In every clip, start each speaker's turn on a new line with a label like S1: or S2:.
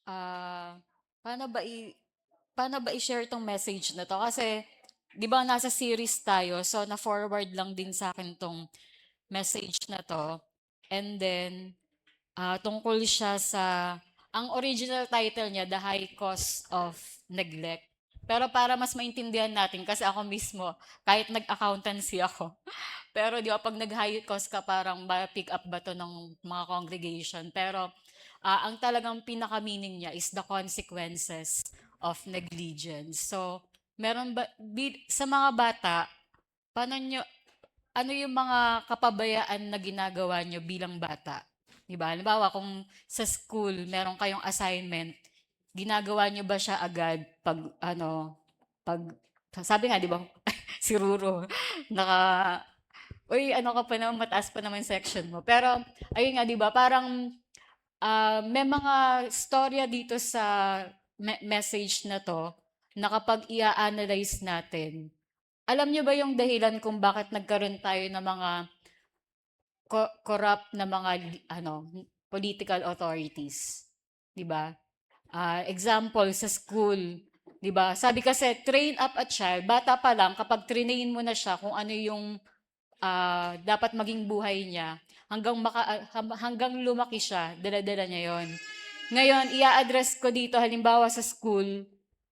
S1: Ah, paano ba paano ba i-share 'tong message na 'to? Kasi 'di ba nasa series tayo, so na-forward lang din sa akin 'tong message na 'to. And then, tungkol siya sa ang original title niya, The High Cost of Neglect. Pero para mas maintindihan natin, kasi ako mismo, kahit nag-accountancy ako, pero di ba pag nag-high cost ka, parang pick up ba to ng mga congregation? Pero ang talagang pinaka-meaning niya is the consequences of negligence. So, meron ba, sa mga bata, paano nyo, ano yung mga kapabayaan na ginagawa nyo bilang bata? Diba? Halimbawa, kung sa school, meron kayong assignment, ginagawa nyo ba siya agad pag, pag, sabi nga, di ba, si Ruro, naka, uy, ano ka pa naman, mataas pa naman section mo. Pero, ayun nga, di ba, parang, may mga storya dito sa message na to, na kapag i-analyze natin, alam nyo ba yung dahilan kung bakit nagkaroon tayo ng mga corrupt na mga political authorities, 'di ba? Example sa school, 'di ba? Sabi kasi train up a child, bata pa lang kapag trinain mo na siya kung ano yung dapat maging buhay niya, hanggang lumaki siya, dala-dala niya 'yon. Ngayon, i-address ko dito halimbawa sa school,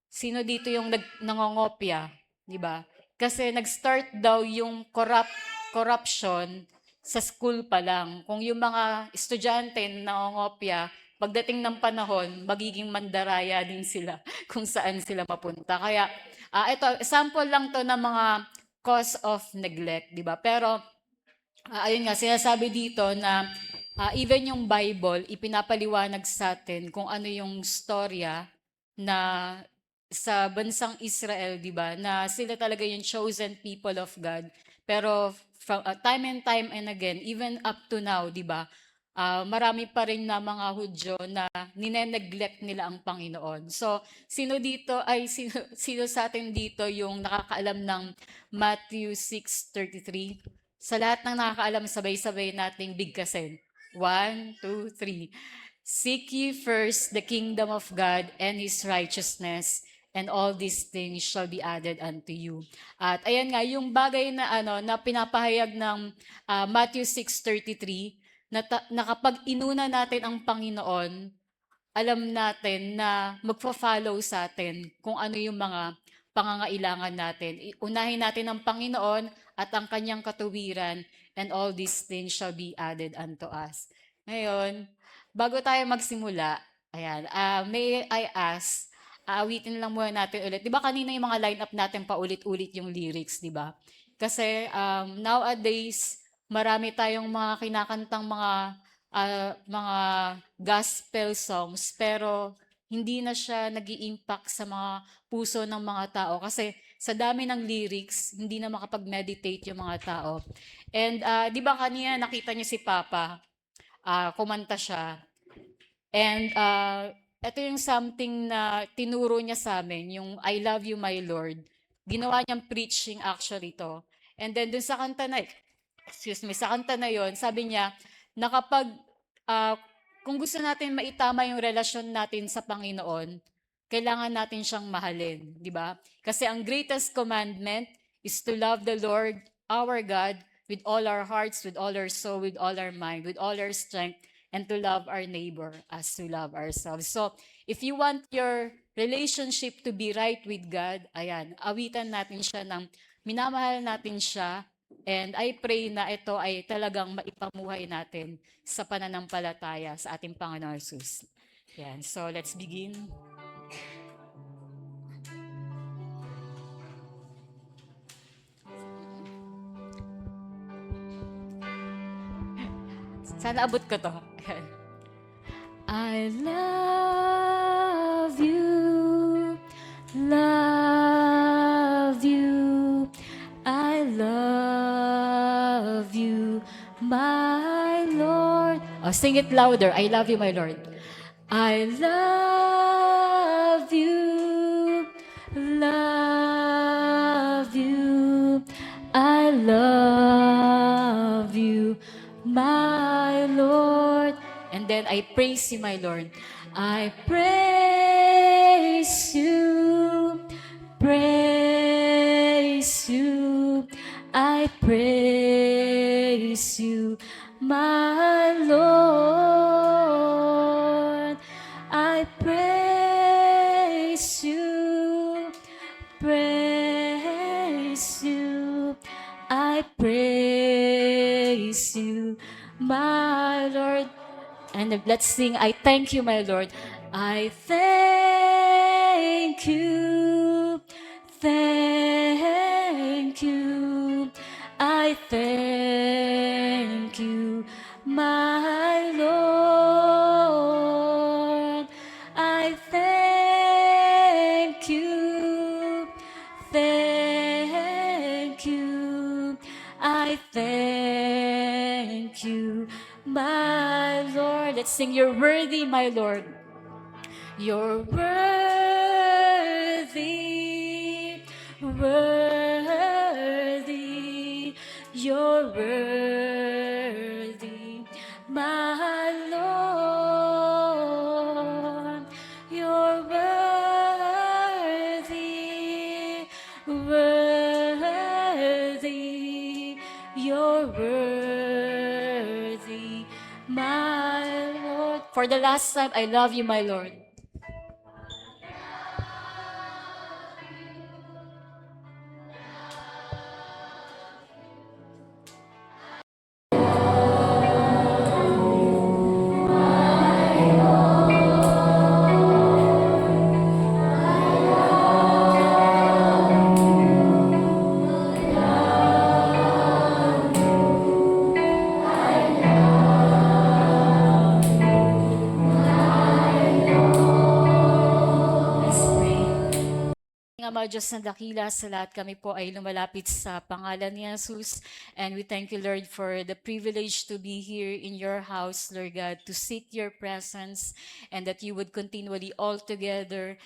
S1: sino dito yung nangongopya, 'di ba? Kasi nag-start daw yung corruption sa school pa lang. Kung yung mga estudyante na nangongopya, pagdating ng panahon, magiging mandaraya din sila kung saan sila mapunta. Kaya, ito, sample lang to ng mga cause of neglect, di ba? Pero, ayun nga, sinasabi dito na even yung Bible, ipinapaliwanag sa atin kung ano yung storya na sa bansang Israel, di ba, na sila talaga yung chosen people of God. Pero from time and time and again, even up to now, di ba, marami pa rin na mga Hudyo na nineneglect nila ang Panginoon. So, sino sa atin dito yung nakakaalam ng Matthew 6:33? Sa lahat ng nakakaalam, sabay-sabay nating bigkasin. 1, 2, 3. Seek ye first the kingdom of God and His righteousness, and all these things shall be added unto you. At ayan nga, yung bagay na na pinapahayag ng Matthew 6:33, na kapag inuna natin ang Panginoon, alam natin na magfo-follow sa atin kung ano yung mga pangangailangan natin. Unahin natin ang Panginoon at ang kanyang katuwiran, and all these things shall be added unto us. Ngayon, bago tayo magsimula, ayan, may I ask, aawitin lang muna natin ulit. Di ba kanina yung mga lineup natin paulit-ulit yung lyrics, di ba? Kasi nowadays, marami tayong mga kinakantang mga gospel songs, pero hindi na siya nag impact sa mga puso ng mga tao kasi sa dami ng lyrics, hindi na makapag-meditate yung mga tao. And 'di ba kanina nakita niyo si Papa, kumanta siya. And ito yung something na tinuro niya sa amin, yung I love you my Lord. Ginawa niyang preaching actually to. And then dun sa kanta na, excuse me, sa kanta na yon, sabi niya na kapag ah, kung gusto natin maitama yung relasyon natin sa Panginoon, kailangan natin siyang mahalin, di ba? Kasi ang greatest commandment is to love the Lord, our God, with all our hearts, with all our soul, with all our mind, with all our strength, and to love our neighbor as we love ourselves. So, if you want your relationship to be right with God, ayan, awitan natin siya ng minamahal natin siya. And I pray na ito ay talagang maipamuhay natin sa pananampalataya sa ating Panginoon Jesus. Yan. So, let's begin. Sana abot ko to. I love you, love you, I love you, my Lord. Oh, sing it louder. I love you, my Lord. I love you, love you, I love you, my Lord. And then I praise you, my Lord. I praise you, praise you, I praise you, my Lord. I praise you, praise you, I praise you, my Lord. And let's sing, I thank you, my Lord. I thank you, thank you, I thank you, my Lord. I thank you, thank you, I thank you, my Lord. Let's sing, you're worthy, my Lord. You're worthy, worthy, you're worthy, my Lord. You're worthy, worthy, you're worthy, my Lord. For the last time, I love you, my Lord. Let's pray. Ama Diyos na dakila, sa lahat kami po ay lumalapit sa pangalan ni Jesus. And we thank you, Lord, for the privilege to be here in your house, Lord God, to seek your presence, and that you would continually all together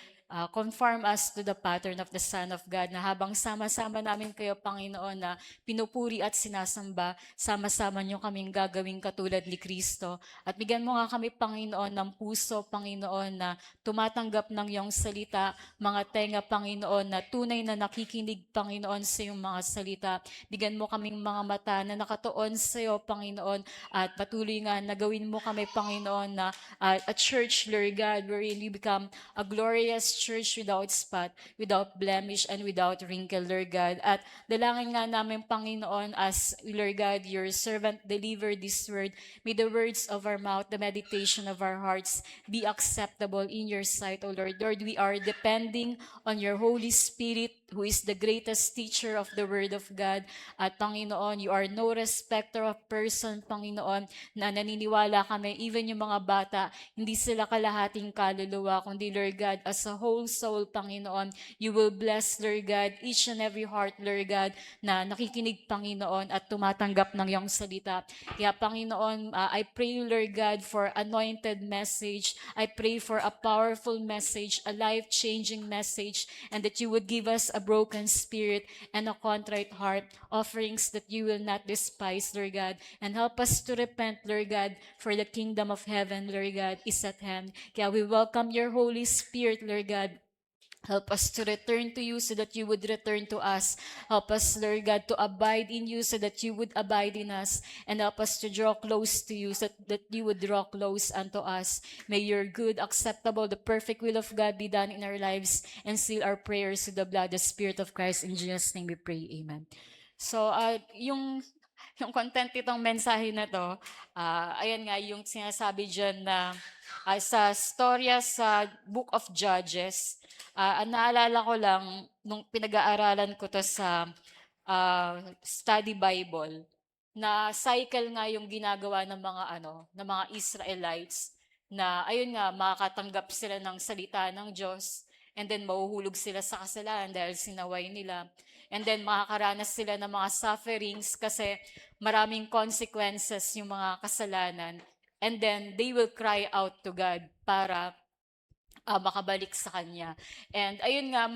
S1: conform us to the pattern of the Son of God, na habang sama-sama namin kayo, Panginoon, na pinupuri at sinasamba, sama-sama niyo kaming gagawing katulad ni Kristo. At bigyan mo nga kami, Panginoon, ng puso, Panginoon, na tumatanggap ng iyong salita, mga tenga, Panginoon, na tunay na nakikinig, Panginoon, sa iyong mga salita. Bigyan mo kaming mga mata na nakatuon sa iyo, Panginoon, at patuloy nga na gawin mo kami, Panginoon, na a church, Lord God, wherein we become a glorious church without spot, without blemish, and without wrinkle, Lord God. At dalangin nga namin, Panginoon, as, Lord God, your servant deliver this word, may the words of our mouth, the meditation of our hearts be acceptable in your sight, O Lord. Lord, we are depending on your Holy Spirit, who is the greatest teacher of the Word of God. At Panginoon, you are no respecter of person, Panginoon, na naniniwala kami, even yung mga bata, hindi sila kalahating kaluluwa, kundi, Lord God, as a whole soul, Panginoon, you will bless, Lord God, each and every heart, Lord God, na nakikinig, Panginoon, at tumatanggap ng iyong salita. Kaya, Panginoon, I pray, Lord God, for anointed message. I pray for a powerful message, a life-changing message, and that you would give us a broken spirit and a contrite heart, offerings that you will not despise, Lord God, and help us to repent, Lord God, for the kingdom of heaven, Lord God, is at hand. Kaya we welcome your Holy Spirit, Lord God. Help us to return to you so that you would return to us. Help us, Lord God, to abide in you so that you would abide in us. And help us to draw close to you so that you would draw close unto us. May your good, acceptable, the perfect will of God be done in our lives, and seal our prayers with the blood, the Spirit of Christ. In Jesus' name we pray. Amen. So, yung content itong mensahe na to, ayan nga, yung sinasabi dyan na sa storya sa Book of Judges, ang naalala ko lang, nung pinag-aaralan ko to sa study Bible, na cycle nga yung ginagawa ng mga ng mga Israelites, na ayun nga, makakatanggap sila ng salita ng Diyos, and then mahuhulog sila sa kasalanan dahil sinaway nila. And then makakaranas sila ng mga sufferings kasi maraming consequences yung mga kasalanan. And then they will cry out to God para makabalik sa Kanya. And ayun nga,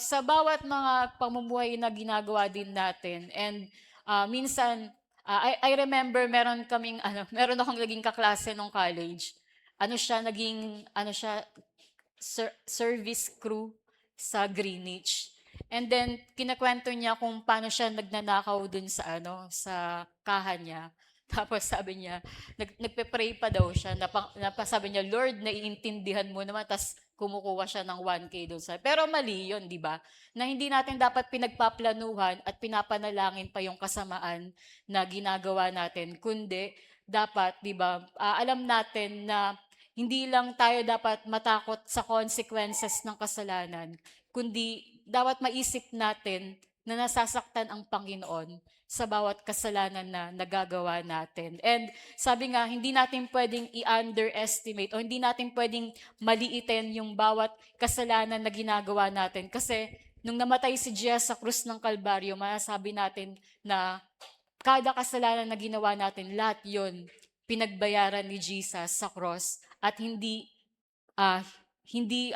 S1: sa bawat mga pamumuhay na ginagawa din natin, and minsan, I remember meron kaming, meron akong naging kaklase nung college. service crew sa Greenwich. And then kinukuwento niya kung paano siya nagnanakaw dun sa kaha niya. Tapos sabi niya, nagpe-pray pa daw siya sabi niya, "Lord, naiintindihan mo naman." Tas kumukuha siya ng 1K dun pero mali yun, 'di ba? Na hindi natin dapat pinagpaplanuhan at pinapanalangin pa yung kasamaan na ginagawa natin, kundi dapat, 'di ba, alam natin na hindi lang tayo dapat matakot sa consequences ng kasalanan, kundi dapat maisip natin na nasasaktan ang Panginoon sa bawat kasalanan na nagagawa natin. And sabi nga, hindi natin pwedeng i-underestimate o hindi natin pwedeng maliitin yung bawat kasalanan na ginagawa natin. Kasi nung namatay si Jesus sa krus ng Kalbaryo, masasabi natin na kada kasalanan na ginawa natin, lahat yon pinagbayaran ni Jesus sa cross at ah, hindi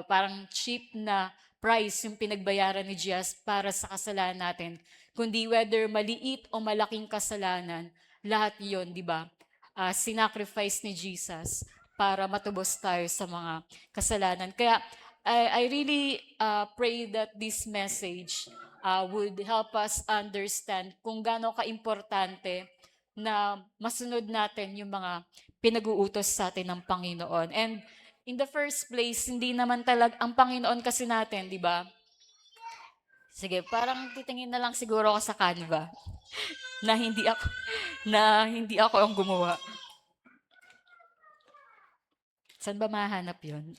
S1: parang cheap na price yung pinagbayaran ni Jesus para sa kasalanan natin, kundi whether maliit o malaking kasalanan, lahat yon, di ba? Sinacrifice ni Jesus para matubos tayo sa mga kasalanan. Kaya I really pray that this message would help us understand kung gaano kaimportante na masunod natin yung mga pinag-uutos sa atin ng Panginoon. And in the first place, hindi naman talaga, ang Panginoon kasi natin, di ba? Sige, parang titingin na lang siguro ako sa Canva na hindi ako ang gumawa. Saan ba mahanap yun?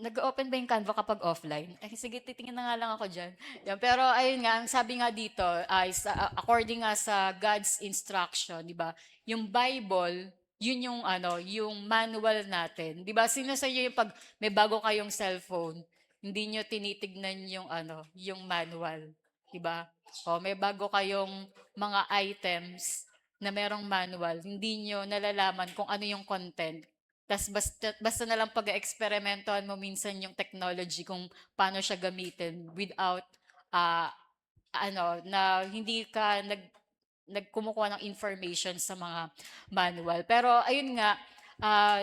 S1: Nag-open ba yung Canva kapag offline? Ay, sige, titingin na nga lang ako dyan. Yan, pero ayun nga, ang sabi nga dito, ay according nga sa God's instruction, di ba? Yung Bible, yun yung manual natin. Di ba? Sino sa inyo yung pag may bago kayong cellphone, hindi nyo tinitignan yung manual. Di ba? O may bago kayong mga items na merong manual, hindi nyo nalalaman kung ano yung content. Tas basta na lang pag-eksperimentuhan mo minsan yung technology kung paano siya gamitin without ah, na hindi ka nagkumukuha ng information sa mga manual. Pero ayun nga,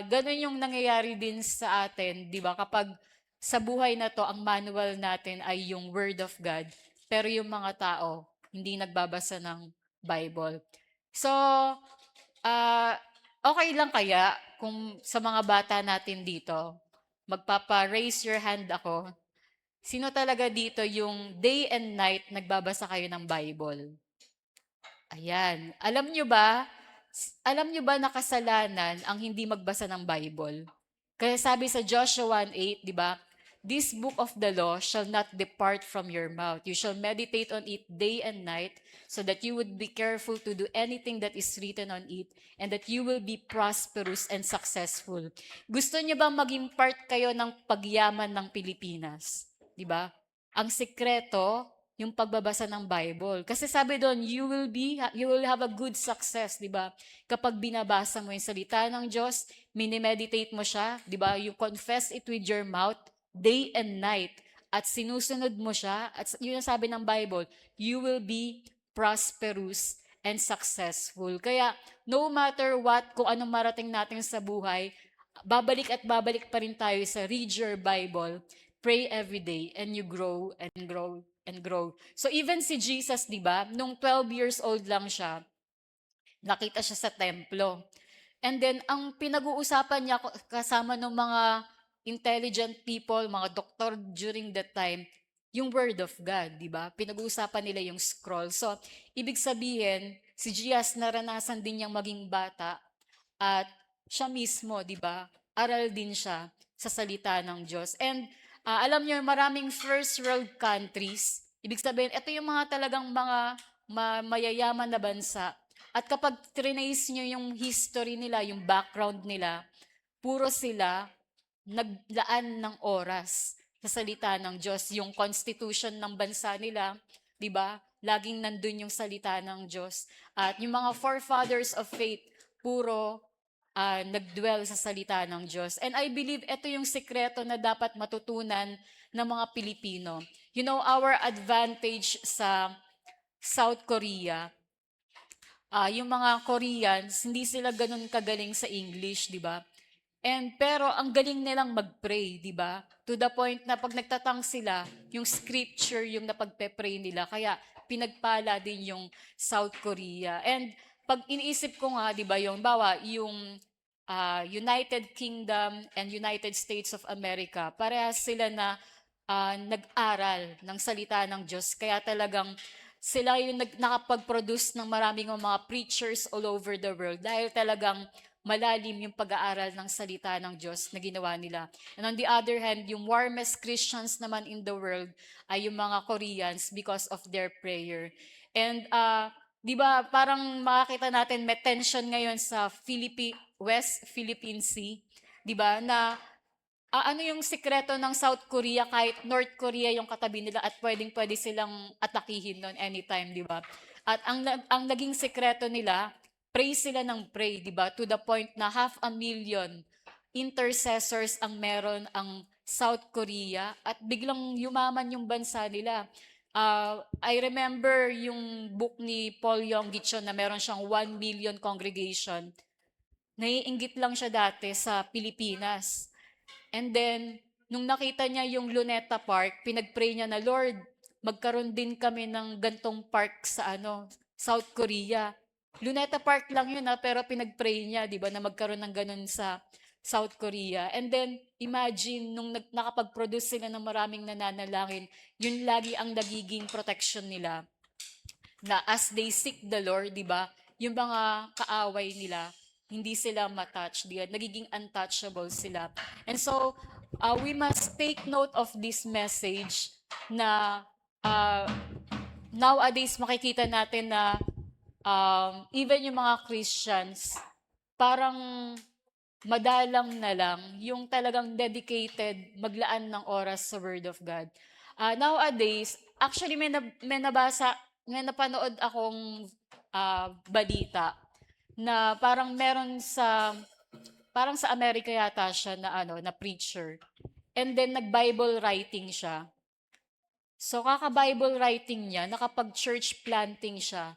S1: ganun yung nangyayari din sa atin, 'di ba? Kapag sa buhay na to, ang manual natin ay yung Word of God, pero yung mga tao hindi nagbabasa ng Bible. So, okay lang kaya kung sa mga bata natin dito, magpapa-raise your hand ako. Sino talaga dito yung day and night nagbabasa kayo ng Bible? Ayan. Alam nyo ba na kasalanan ang hindi magbasa ng Bible? Kaya sabi sa Joshua 1:8, di ba? This book of the law shall not depart from your mouth. You shall meditate on it day and night, so that you would be careful to do anything that is written on it, and that you will be prosperous and successful. Gusto niyo ba maging part kayo ng pagyaman ng Pilipinas? Di ba? Ang sekreto, yung pagbabasa ng Bible. Kasi sabi doon, you will have a good success, di ba? Kapag binabasa mo yung salita ng Diyos, minimeditate mo siya, di ba? You confess it with your mouth, day and night, at sinusunod mo siya, at yun ang sabi ng Bible, you will be prosperous and successful. Kaya, no matter what, kung anong marating natin sa buhay, babalik at babalik pa rin tayo sa read your Bible, pray every day, and you grow and grow and grow. So even si Jesus, di ba, nung 12 years old lang siya, nakita siya sa templo. And then, ang pinag-uusapan niya kasama ng mga intelligent people, mga doktor during that time, yung Word of God, di ba? Pinag-uusapan nila yung scroll. So, ibig sabihin, si Jesus naranasan din niyang maging bata at siya mismo, di ba? Aral din siya sa salita ng Diyos. And alam niyo, maraming first world countries, ibig sabihin, ito yung mga talagang mga mayayaman na bansa. At kapag trinace nyo yung history nila, yung background nila, puro sila naglaan ng oras sa salita ng Diyos. Yung constitution ng bansa nila, di ba? Laging nandun yung salita ng Diyos. At yung mga forefathers of faith, puro nagdwell sa salita ng Diyos. And I believe ito yung sekreto na dapat matutunan ng mga Pilipino. You know, our advantage sa South Korea, yung mga Koreans, hindi sila ganun kagaling sa English, di ba? Pero ang galing nilang mag-pray, di ba? To the point na pag nagtatang sila, yung scripture yung napagpe-pray nila. Kaya pinagpala din yung South Korea. And pag iniisip ko nga, di ba, yung United Kingdom and United States of America, parehas sila na nag-aral ng salita ng Diyos. Kaya talagang sila yung nakapag-produce ng maraming mga preachers all over the world dahil talagang malalim yung pag-aaral ng salita ng Diyos na ginawa nila. And on the other hand, yung warmest Christians naman in the world ay yung mga Koreans because of their prayer. And di ba parang makakita natin may tension ngayon sa West Philippine Sea, di ba, na ano yung sikreto ng South Korea kahit North Korea yung katabi nila at pwedeng-pwede silang atakihin noon anytime, di ba? At ang naging sikreto nila, pray sila ng pray, di ba? To the point na 500,000 intercessors ang meron ang South Korea at biglang yumaman yung bansa nila. I remember yung book ni Paul Yonggi na meron siyang 1 million congregation. Naiinggit lang siya dati sa Pilipinas. And then, nung nakita niya yung Luneta Park, pinag-pray niya na, Lord, magkaroon din kami ng gantong park sa South Korea. Luneta Park lang yun pero pinag-pray niya, di ba, na magkaroon ng ganun sa South Korea. And then, imagine, nung nakapag-produce sila ng maraming nananalangin, yun lagi ang nagiging protection nila na as they seek the Lord, di ba, yung mga kaaway nila, hindi sila matouch, di ba? Nagiging untouchable sila. And so, we must take note of this message na uh, nowadays makikita natin na even yung mga Christians, parang madalang na lang yung talagang dedicated maglaan ng oras sa Word of God. Nowadays, actually may napanood akong balita na parang sa Amerika yata siya na preacher. And then nag-Bible writing siya. So kaka-Bible writing niya, nakapag-church planting siya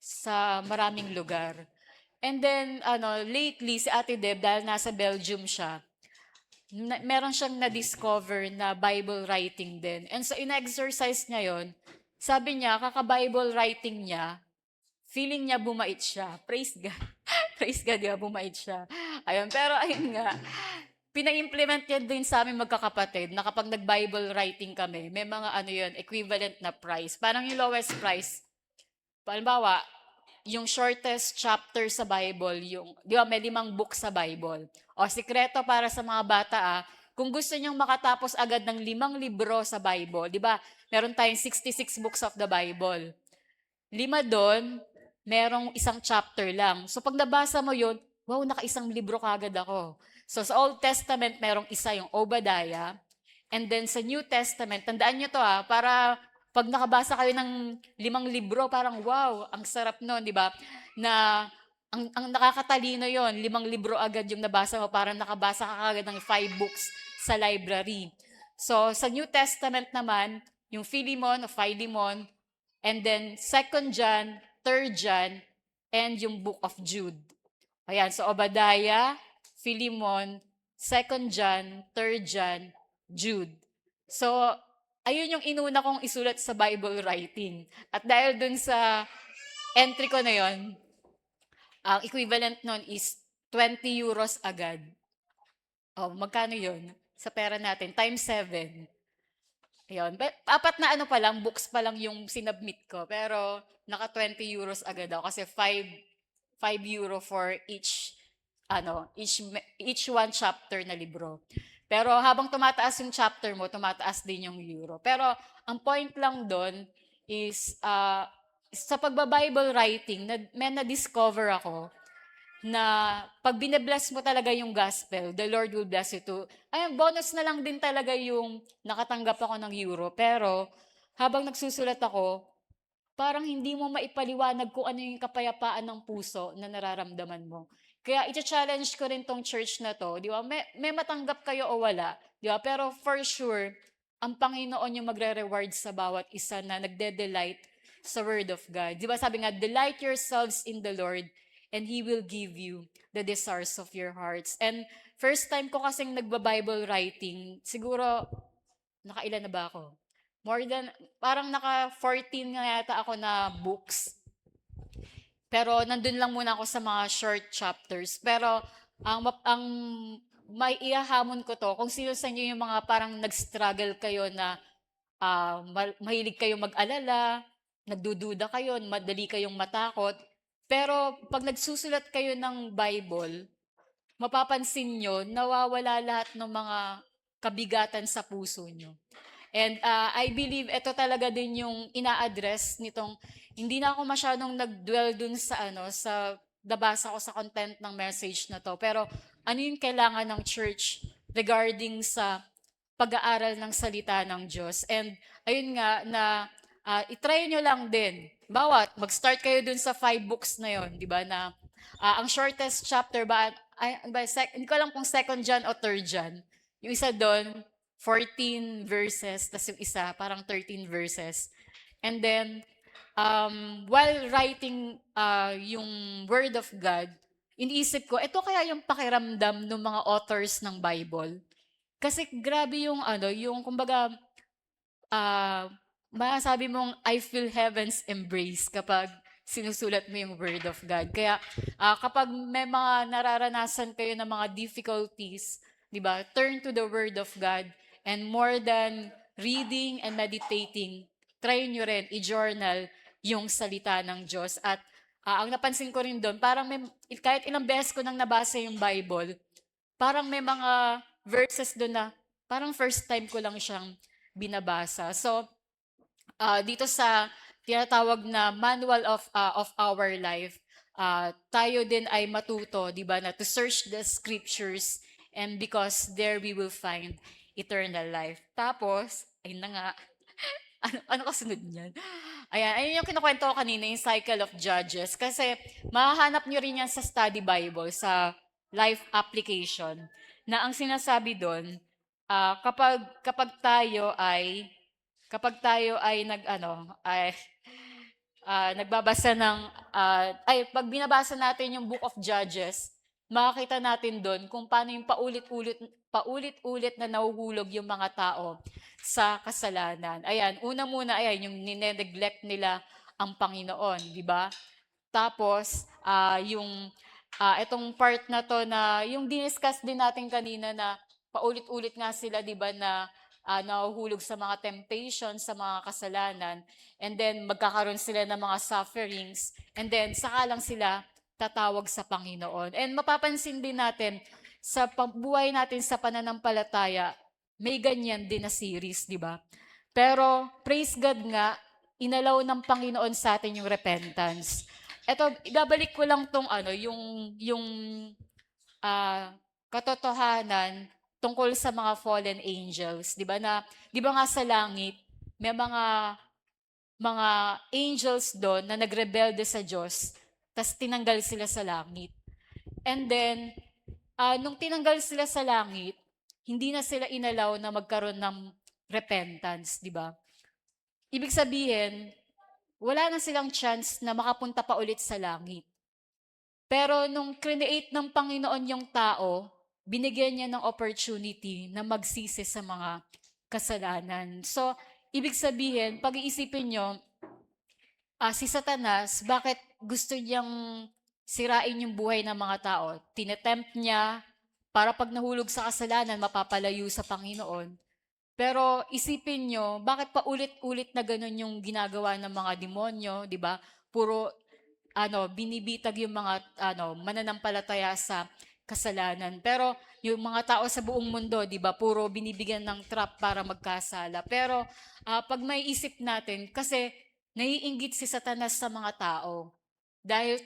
S1: sa maraming lugar. And then, lately, si Ate Deb, dahil nasa Belgium siya, meron siyang na-discover na Bible writing din. And so, in-exercise niya yon, sabi niya, kaka-Bible writing niya, feeling niya bumait siya. Praise God. Praise God, diba? Bumait siya. Ayun, pero ayun nga, pina-implement yan din sa aming magkakapatid na kapag nag-Bible writing kami, may mga equivalent na price. Parang yung lowest price, halimbawa, yung shortest chapter sa Bible, di ba may 5 book sa Bible. O, sikreto para sa mga bata kung gusto nyong makatapos agad ng 5 libro sa Bible, di ba, meron tayong 66 books of the Bible. 5 doon, merong isang chapter lang. So, pag nabasa mo yun, wow, naka-1 libro kagad ako. So, sa Old Testament, merong isa yung Obadiah. And then sa New Testament, tandaan nyo to para pag nakabasa kayo ng 5 libro, parang wow, ang sarap nun, di ba? Na ang nakakatalino yon, 5 libro agad yung nabasa mo, parang nakabasa ka agad ng 5 books sa library. So, sa New Testament naman, yung Philemon, and then 2 John, 3 John, and yung Book of Jude. Ayan, so Obadiah, Philemon, 2 John, 3 John, Jude. So, ayun yung inuna kong isulat sa Bible writing. At dahil dun sa entry ko na yon, ang equivalent nun is 20 euros agad. Oh, magkano yon sa pera natin? Times 7. Ayun. Apat na pa lang, books pa lang yung sinubmit ko. Pero naka 20 euros agad ako kasi 5 euro for each one chapter na libro. Pero habang tumataas yung chapter mo, tumataas din yung euro. Pero ang point lang doon is sa pagba-Bible writing, may na-discover ako na pag binabless mo talaga yung gospel, the Lord will bless you too. Ayun, bonus na lang din talaga yung nakatanggap ako ng euro. Pero habang nagsusulat ako, parang hindi mo maipaliwanag kung ano yung kapayapaan ng puso na nararamdaman mo. Kaya i-challenge ko rin tong church na to, di ba? May matanggap kayo o wala, di ba? Pero for sure, ang Panginoon yung magre-reward sa bawat isa na nagde-delight sa Word of God. Di ba sabi nga, delight yourselves in the Lord and He will give you the desires of your hearts. And first time ko kasing nagba-Bible writing, siguro, nakailan na ba ako? More than, parang naka 14 nga yata ako na books. Pero nandun lang muna ako sa mga short chapters. Pero ang may ihahamon ko to, kung sino sa inyo yung mga parang nag-struggle kayo na mahilig kayong mag-alala, nagdududa kayo, madali kayong matakot. Pero pag nagsusulat kayo ng Bible, mapapansin nyo, nawawala lahat ng mga kabigatan sa puso nyo. And I believe ito talaga din yung ina-address nitong, hindi na ako masyadong nag-dwell dun sa sa nabasa ko sa content ng message na to. Pero ano yung kailangan ng church regarding sa pag-aaral ng salita ng Diyos. And ayun nga na itry nyo lang din. Bawat, mag-start kayo dun sa 5 books na yon, di ba? Na ang shortest chapter hindi ko alam kung 2nd John o 3rd John. Yung isa doon, 14 verses, tas yung isa, parang 13 verses. And then, while writing yung Word of God, iniisip ko, ito kaya yung pakiramdam ng mga authors ng Bible. Kasi grabe yung yung kumbaga, masasabi mong I feel heaven's embrace kapag sinusulat mo yung Word of God. Kaya kapag may mga nararanasan kayo ng mga difficulties, di ba, turn to the Word of God and more than reading and meditating, try nyo rin i-journal yung salita ng Diyos. At ang napansin ko rin doon, parang kahit ilang beses ko nang nabasa yung Bible, parang may mga verses doon na parang first time ko lang siyang binabasa. So, dito sa tinatawag na Manual of Our Life, tayo din ay matuto, di ba, na to search the scriptures and because there we will find eternal life. Tapos, ayun na nga, ano kasunod niyan? Ayan, ayun yung kinukwento ko kanina, yung cycle of Judges. Kasi, mahahanap nyo rin yan sa study Bible, sa life application, na ang sinasabi doon, kapag tayo ay nagbabasa ng, pag binabasa natin yung Book of Judges, makakita natin doon kung paano yung paulit-ulit na nahuhulog yung mga tao sa kasalanan. Ayan, una muna, yung nine-neglect nila ang Panginoon, di ba? Tapos, itong part na to na, yung diniscuss din natin kanina na paulit-ulit nga sila, di ba, na nahuhulog sa mga temptations, sa mga kasalanan, and then magkakaroon sila ng mga sufferings, and then saka lang sila tatawag sa Panginoon. And mapapansin din natin, sa buhay natin sa pananampalataya, may ganyan din na series, di ba? Pero, praise God nga, inalaw ng Panginoon sa atin yung repentance. Ito, ibabalik ko lang tong yung katotohanan tungkol sa mga fallen angels, 'di ba, na 'di ba nga sa langit may mga angels doon na nagrebelde sa Diyos, tas tinanggal sila sa langit. And then nung tinanggal sila sa langit, hindi na sila inalaw na magkaroon ng repentance, 'di ba? Ibig sabihin, wala na silang chance na makapunta pa ulit sa langit. Pero nung create ng Panginoon yung tao, binigyan niya ng opportunity na magsisi sa mga kasalanan. So, ibig sabihin, pag-iisipin nyo, si Satanas, bakit gusto niyang sirain yung buhay ng mga tao? Tinetempt niya para pag nahulog sa kasalanan, mapapalayo sa Panginoon. Pero isipin nyo, bakit pa ulit-ulit na ganun yung ginagawa ng mga demonyo, di ba? Puro binibitag yung mga mananampalataya sa kasalanan. Pero yung mga tao sa buong mundo, 'di ba, puro binibigyan ng trap para magkasala. Pero pag may isip natin, kasi naiinggit si Satanas sa mga tao. Dahil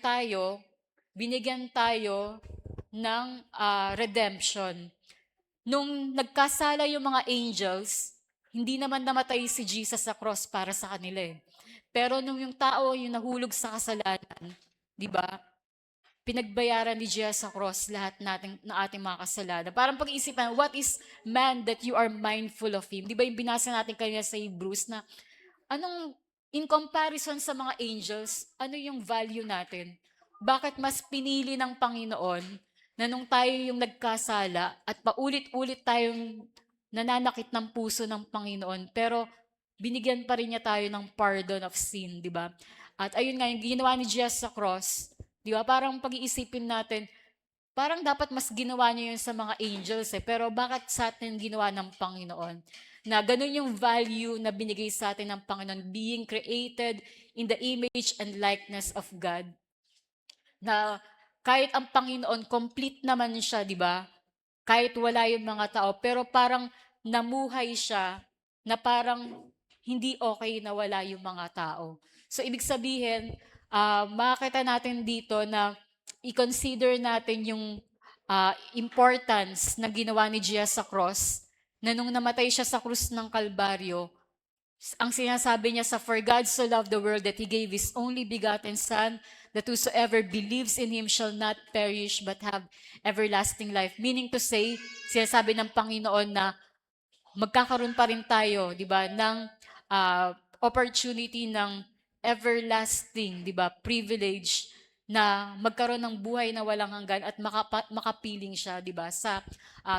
S1: binigyan tayo ng redemption. Nung nagkasala yung mga angels, hindi naman namatay si Jesus sa cross para sa kanila eh. Pero nung yung tao yung nahulog sa kasalanan, 'di ba? Pinagbayaran ni Jesus sa cross lahat ng ating mga kasalanan. Parang pag-iisipan, what is man that you are mindful of him? 'Di ba yung binasa natin kanina sa Hebrews na anong In comparison sa mga angels, ano yung value natin? Bakit mas pinili ng Panginoon na nung tayo yung nagkasala at paulit-ulit tayong nananakit ng puso ng Panginoon, pero binigyan pa rin niya tayo ng pardon of sin, di ba? At ayun nga, yung ginawa ni Jesus sa cross, di ba? Parang pag-iisipin natin, parang dapat mas ginawa niya yun sa mga angels eh. Pero bakit sa atin ginawa ng Panginoon? Na ganun yung value na binigay sa atin ng Panginoon, being created in the image and likeness of God. Na kahit ang Panginoon, complete naman siya, di ba? Kahit wala yung mga tao, pero parang namuhay siya na parang hindi okay na wala yung mga tao. So, ibig sabihin, makakita natin dito na i-consider natin yung importance na ginawa ni Jesus sa cross, na nung namatay siya sa krus ng Kalbaryo, ang sinasabi niya sa, "For God so loved the world that He gave His only begotten Son, that whosoever believes in Him shall not perish but have everlasting life." Meaning to say, sinasabi ng Panginoon na magkakaroon pa rin tayo, di ba, ng opportunity ng everlasting, di ba, privilege na magkaroon ng buhay na walang hanggan at makapiling siya, di ba, sa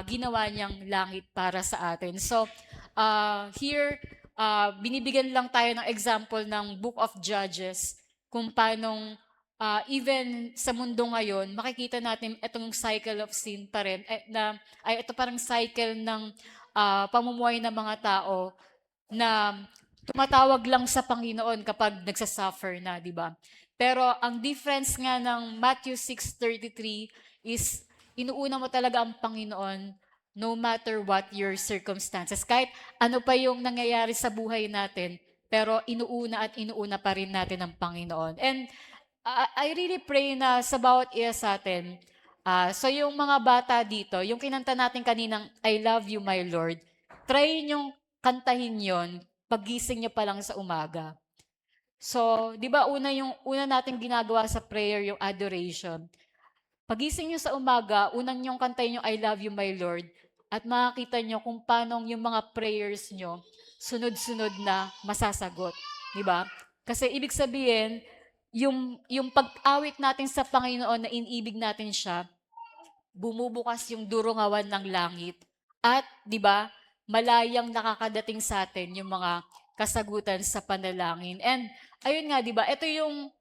S1: ginawa niyang langit para sa atin. So, here, binibigyan lang tayo ng example ng Book of Judges kung paanong even sa mundo ngayon, makikita natin itong cycle of sin pa rin, ito parang cycle ng pamumuhay ng mga tao na tumatawag lang sa Panginoon kapag nagsasuffer na, di ba? Pero ang difference nga ng Matthew 6:33 is inuuna mo talaga ang Panginoon no matter what your circumstances. Kahit ano pa yung nangyayari sa buhay natin, pero inuuna pa rin natin ang Panginoon. And I really pray na sa bawat isa sa atin, so yung mga bata dito, yung kinanta natin kaninang I love you my Lord, try niyong kantahin yon paggising niyo pa lang sa umaga. So, 'di ba una nating ginagawa sa prayer yung adoration. Pagising niyo sa umaga, unang niyong kantahin yung I love you my Lord at makakita niyo kung paano yung mga prayers niyo sunod-sunod na masasagot, 'di ba? Kasi ibig sabihin, yung pag-awit natin sa Panginoon na inibig natin siya, bumubukas yung durungawan ng langit at 'di ba, malayang nakakadating sa atin yung mga kasagutan sa panalangin. And ayun nga 'di ba, ito yung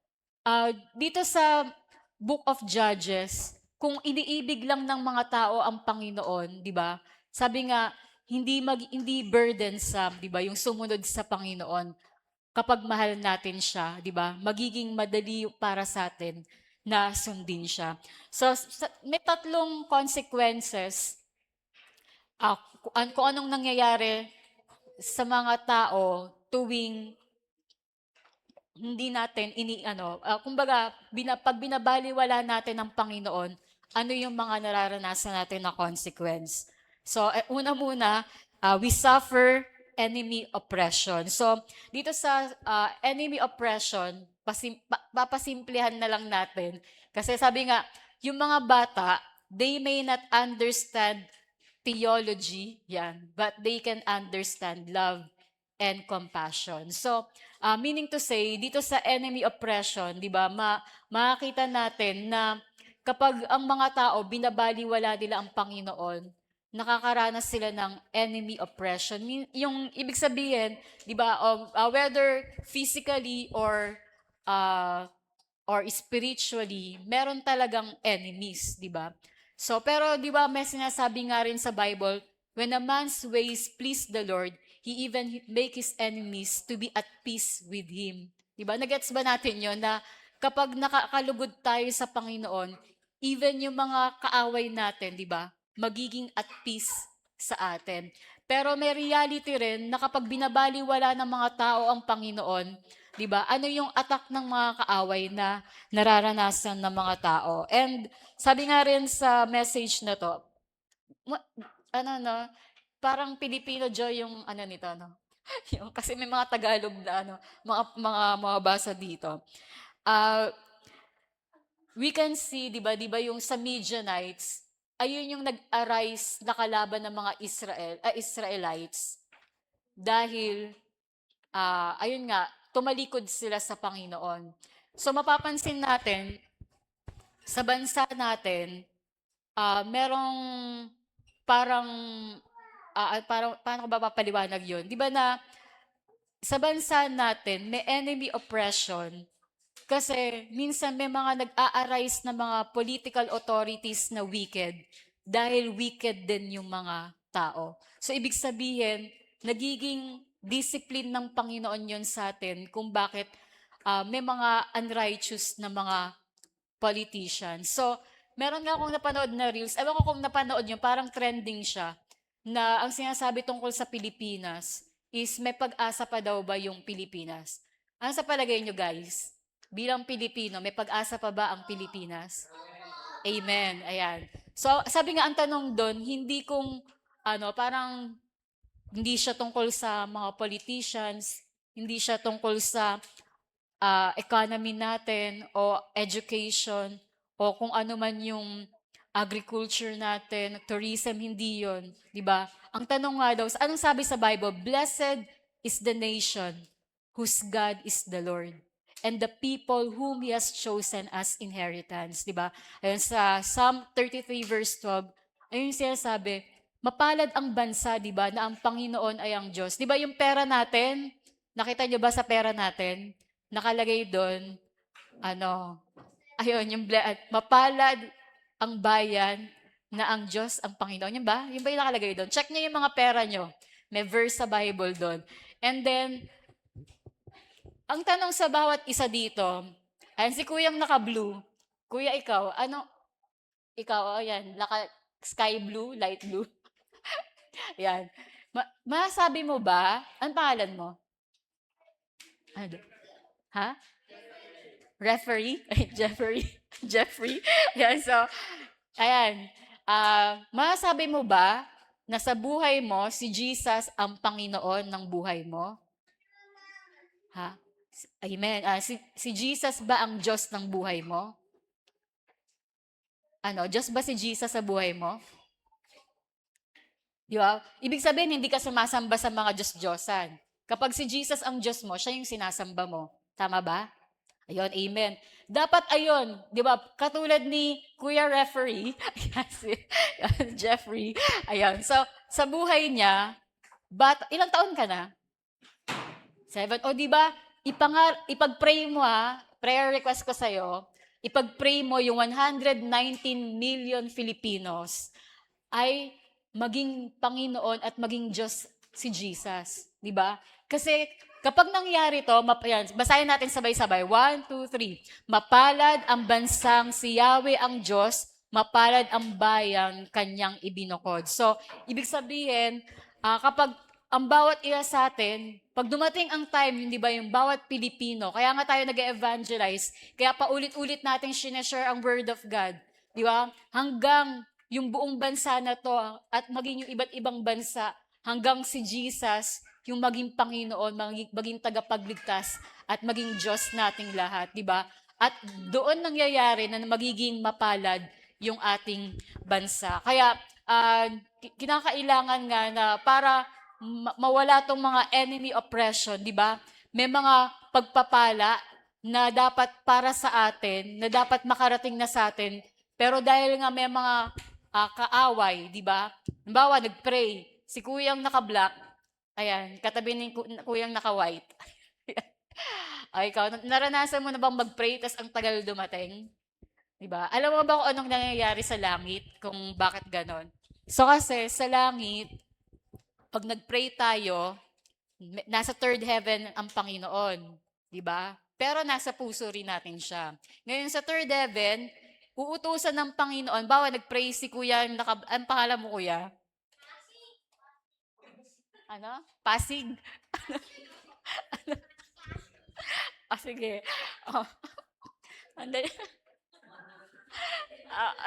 S1: dito sa Book of Judges, kung iniibig lang ng mga tao ang Panginoon, 'di ba? Sabi nga, hindi burdensome, 'di ba, yung sumunod sa Panginoon kapag mahal natin siya, 'di ba? Magiging madali para sa atin na sundin siya. So, may tatlong consequences kung anong nangyayari sa mga tao tuwing hindi natin kumbaga pag binabaliwala natin ang Panginoon, ano yung mga nararanasan natin na consequence. So, una muna, we suffer enemy oppression. So, dito sa enemy oppression, papasimplihan na lang natin. Kasi sabi nga, yung mga bata, they may not understand theology, yan, but they can understand love and compassion. So, meaning to say, dito sa enemy oppression, di ba, makakita natin na kapag ang mga tao, binabaliwala nila ang Panginoon, nakakaranas sila ng enemy oppression. Yung ibig sabihin, di ba, whether physically uh, or spiritually, meron talagang enemies, di ba? So, pero di ba may sinasabi nga rin sa Bible, when a man's ways please the Lord, he even make his enemies to be at peace with him. Di ba? Nagets ba natin yon na kapag nakakalugod tayo sa Panginoon, even yung mga kaaway natin, di ba, magiging at peace sa atin. Pero may reality rin na kapag binabaliwala ng mga tao ang Panginoon, di ba, ano yung attack ng mga kaaway na nararanasan ng mga tao. And sabi nga rin sa message na to, ma- ano no, parang Filipino joy yung ano nito, no? Yung, kasi may mga Tagalog na mga basa dito. Uh, we can see, di ba yung sa Midianites, ayun yung nag-arise na kalaban ng mga Israelites dahil ayun nga, tumalikod sila sa Panginoon. So mapapansin natin, sa bansa natin, merong parang, parang, paano ko ba papaliwanag yun? Di ba na sa bansa natin, may enemy oppression kasi minsan may mga nag-a-arise na mga political authorities na wicked dahil wicked din yung mga tao. So ibig sabihin, nagiging discipline ng Panginoon yun sa atin kung bakit may mga unrighteous na mga politicians. So, meron nga akong napanood na reels, ewan ko kung napanood nyo, parang trending siya, na ang sinasabi tungkol sa Pilipinas is may pag-asa pa daw ba yung Pilipinas? Ano sa palagay nyo guys? Bilang Pilipino, may pag-asa pa ba ang Pilipinas? Amen. Ayan. So, sabi nga ang tanong doon, hindi kung parang hindi siya tungkol sa mga politicians, hindi siya tungkol sa economy natin o education o kung ano man yung agriculture natin, tourism, hindi yon, di ba? Ang tanong nga daw, anong sabi sa Bible? Blessed is the nation whose God is the Lord and the people whom He has chosen as inheritance, di ba? Ayun sa Psalm 33 verse 12, ayun yung sinasabi, mapalad ang bansa, di ba, na ang Panginoon ay ang Diyos. Di ba yung pera natin, nakita nyo ba sa pera natin? Nakalagay doon, ayun, mapalad ang bayan na ang Diyos ang Panginoon. Yun ba? Yun ba yung nakalagay doon? Check nyo yung mga pera nyo. May verse sa Bible doon. And then, ang tanong sa bawat isa dito, ayan, si Kuyang naka-blue. Kuya, ikaw, ayan, sky blue, light blue. Ayan. Masabi mo ba, ang pangalan mo? Ano? Ha? Referee? Jeffrey? Jeffrey? Ayan, so, ayan. Masabi mo ba na sa buhay mo, si Jesus ang Panginoon ng buhay mo? Ha? Amen. Si Jesus ba ang Diyos ng buhay mo? Diyos ba si Jesus sa buhay mo? Di ba? Ibig sabihin, hindi ka sumasamba sa mga Diyos-Diyosan. Kapag si Jesus ang Diyos mo, siya yung sinasamba mo. Tama ba? Ayun, amen. Dapat ayun, di ba? Katulad ni Kuya Referee, Jeffrey, ayun. So, sa buhay niya, ilang taon ka na? 7. O di ba, ipag-pray mo prayer request ko sa'yo, ipag-pray mo yung 119 million Filipinos ay maging Panginoon at maging Diyos si Jesus. Di ba? Kasi kapag nangyari to, basahin natin sabay-sabay. 1, 2, 3. Mapalad ang bansang si Yahweh ang Diyos, mapalad ang bayang kanyang ibinukod. So, ibig sabihin, kapag ang bawat isa sa atin, pag dumating ang time, hindi ba yung bawat Pilipino, kaya nga tayo nag-evangelize, kaya paulit-ulit natin sineshare ang Word of God. Di ba? Hanggang yung buong bansa na to at maging yung iba't ibang bansa, hanggang si Jesus, yung maging Panginoon, maging tagapagligtas, at maging Diyos nating lahat, di ba? At doon nangyayari na magiging mapalad yung ating bansa. Kaya, kinakailangan nga na para mawala tong mga enemy oppression, di ba? May mga pagpapala na dapat para sa atin, na dapat makarating na sa atin, pero dahil nga may mga kaaway, di ba? Halimbawa, nag-pray, si kuyang naka-black, ayan, katabi ni kuyang naka-white. Ay, ikaw, naranasan mo na bang mag-pray tas ang tagal dumating? Di ba? Alam mo ba kung anong nangyayari sa langit? Kung bakit ganon? So kasi, sa langit, pag nag-pray tayo, nasa third heaven ang Panginoon. Di ba? Pero nasa puso rin natin siya. Ngayon sa third heaven, uutusan ng Panginoon, bawa nag-pray si kuya, ang pangalan mo kuya? Pasig? Sige.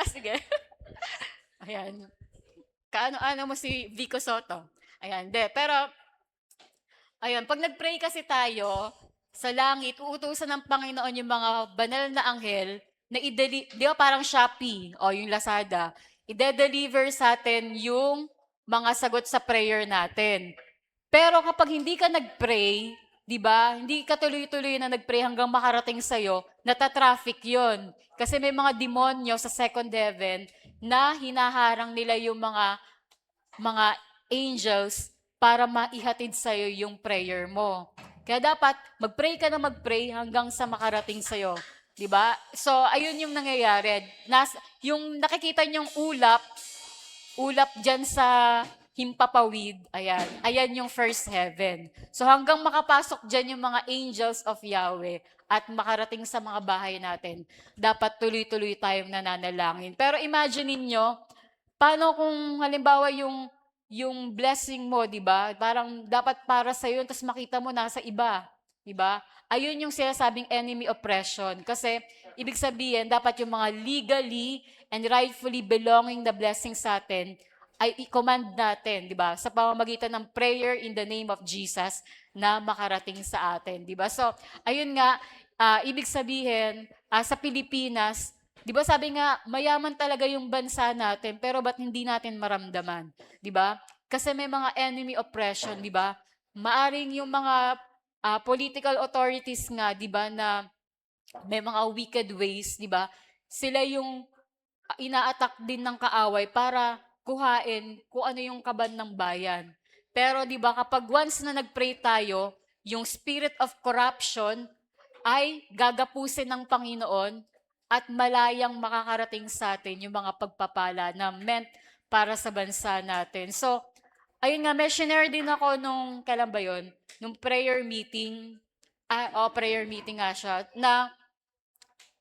S1: Sige. Ayan. Kaano-ano mo si Vico Soto. Ayan, pero, ayun, pag nag-pray kasi tayo, sa langit, uutusan ng Panginoon yung mga banal na anghel na di ba parang Shopee o yung Lazada, ide-deliver sa atin yung mga sagot sa prayer natin. Pero kapag hindi ka nag-pray, 'di ba? Hindi ka tuloy-tuloy na nag-pray hanggang makarating sa'yo, nata-traffic 'yon. Kasi may mga demonyo sa second heaven na hinaharang nila yung mga angels para maihatid sa'yo yung prayer mo. Kaya dapat mag-pray ka na mag-pray hanggang sa makarating sa'yo. 'Di ba? So, ayun yung nangyayari. Yung nakikita niyong ulap dyan sa Himpapawid, ayan yung first heaven. So hanggang makapasok dyan yung mga angels of Yahweh at makarating sa mga bahay natin, dapat tuloy-tuloy tayong nananalangin. Pero imagine niyo, paano kung halimbawa yung blessing mo, 'di ba? Parang dapat para sa yun, tapos makita mo nasa iba, 'di ba? Ayun yung sinasabing enemy oppression. Kasi ibig sabihin, dapat yung mga legally and rightfully belonging the blessing sa atin ay i-command natin, 'di ba? Sa pamamagitan ng prayer in the name of Jesus na makarating sa atin, 'di ba? So, ayun nga, ibig sabihin, sa Pilipinas, 'di ba sabi nga, mayaman talaga yung bansa natin, pero ba't hindi natin maramdaman, 'di ba? Kasi may mga enemy oppression, 'di ba? Maaring yung mga political authorities nga, 'di ba, na may mga wicked ways, 'di ba? Sila yung ina-attack din ng kaaway para kuhain kung ano yung kaban ng bayan. Pero 'di ba kapag once na nagpray tayo, yung spirit of corruption ay gagapusin ng Panginoon at malayang makakarating sa atin yung mga pagpapala na meant para sa bansa natin. So, ayun nga, may share din ako nung, kailan ba yun? Nung prayer meeting, prayer meeting nga siya, na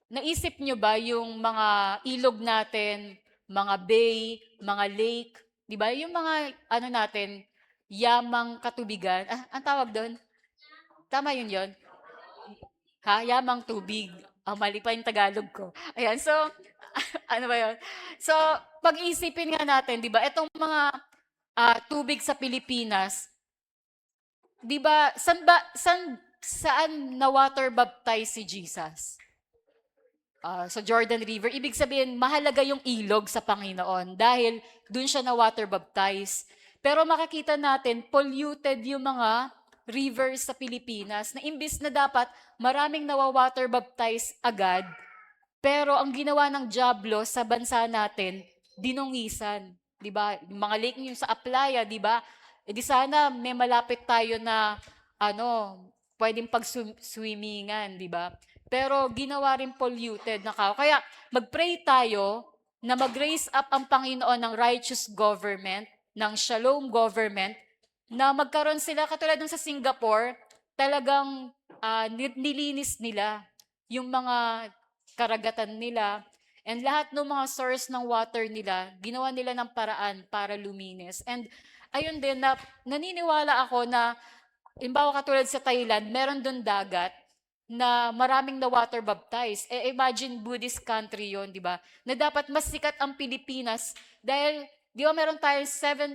S1: naisip nyo ba yung mga ilog natin, mga bay, mga lake, di ba? Yung mga, ano natin, yamang katubigan. Ang tawag doon? Tama yun yon. Ha? Yamang tubig. Mali pa yung Tagalog ko. Ayan, so, ano ba yun? So, pag-isipin nga natin, di ba, itong mga tubig sa Pilipinas, di ba, saan na water baptize si Jesus? Sa Jordan River. Ibig sabihin, mahalaga yung ilog sa Panginoon dahil dun siya na water baptize. Pero makikita natin, polluted yung mga rivers sa Pilipinas na imbis na dapat maraming nawa-water baptize agad, pero ang ginawa ng Diablo sa bansa natin, dinungisan. 'Di ba? Yung mga lake yung sa Aplaya, 'di ba? E di sana may malapit tayo na ano, pwedeng pag-swimmingan, 'di ba? Pero ginawa rin polluted na kao. Kaya mag-pray tayo na mag-raise up ang Panginoon ng righteous government, ng shalom government, na magkaroon sila katulad ng sa Singapore, talagang nilinis nila yung mga karagatan nila, and lahat ng mga source ng water nila, ginawa nila ng paraan para luminis. And ayun din, na naniniwala ako na, imbawa katulad sa Thailand, meron doon dagat na maraming na water baptize. Imagine Buddhist country yon, di ba? Na dapat mas sikat ang Pilipinas dahil, di ba meron tayong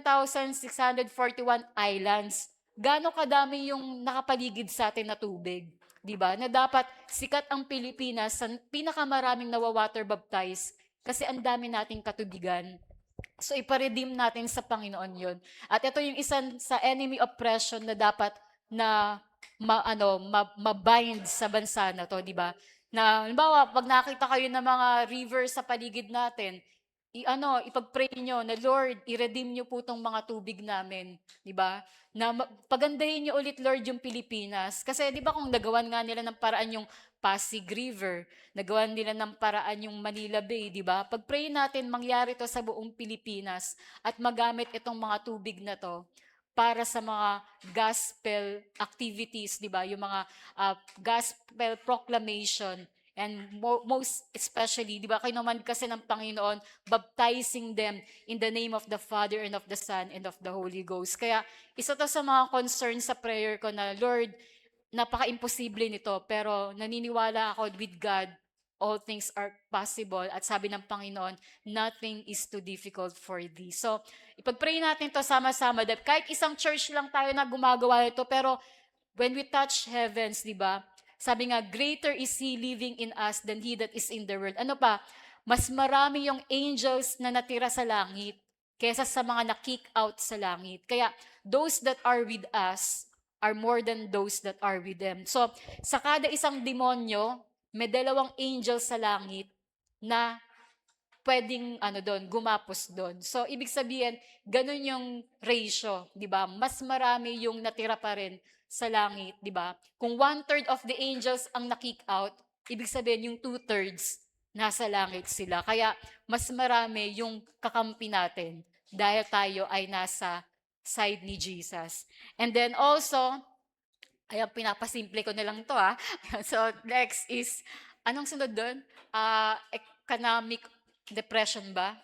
S1: 7,641 islands. Gaano kadami yung nakapaligid sa atin na tubig? 'Di ba? Na dapat sikat ang Pilipinas sa pinakamaraming nawa-water baptize kasi ang dami nating katubigan. So iparedeem natin sa Panginoon 'yon. At ito yung isa sa enemy oppression na dapat na mabind sa bansa na 'to, 'di ba? Na halimbawa, pag nakita kayo ng mga rivers sa paligid natin, ipag-pray nyo na, Lord, i-redeem nyo po tong mga tubig namin, 'di ba? Na pagandahin nyo ulit, Lord, yung Pilipinas. Kasi 'di ba kung nagawan nga nila ng paraan yung Pasig River, nagawan nila ng paraan yung Manila Bay, 'di ba? Pag-pray natin mangyari to sa buong Pilipinas at magamit itong mga tubig na to para sa mga gospel activities, 'di ba? Yung mga gospel proclamation. And most especially, di ba, kayo naman kasi ng Panginoon, baptizing them in the name of the Father and of the Son and of the Holy Ghost. Kaya isa to sa mga concern sa prayer ko na, Lord, napaka-imposible nito, pero naniniwala ako with God, all things are possible. At sabi ng Panginoon, nothing is too difficult for thee. So, ipag-pray natin to sama-sama. That kahit isang church lang tayo na gumagawa ito, pero when we touch heavens, di ba, sabi nga, greater is He living in us than He that is in the world. Ano pa? Mas marami yung angels na natira sa langit kesa sa mga na-kick out sa langit. Kaya, those that are with us are more than those that are with them. So, sa kada isang demonyo, may 2 angels sa langit na puwedeng ano dun, gumapos dun. So, ibig sabihin, ganun yung ratio, 'di ba? Mas marami yung natira pa rin sa langit, 'di ba? Kung 1/3 of the angels ang na-kick out, ibig sabihin yung 2/3 nasa langit sila. Kaya mas marami yung kakampi natin dahil tayo ay nasa side ni Jesus. And then also, ayan, pinapasimple ko na lang 'to, So, next is, anong sunod dun? Economic depression ba?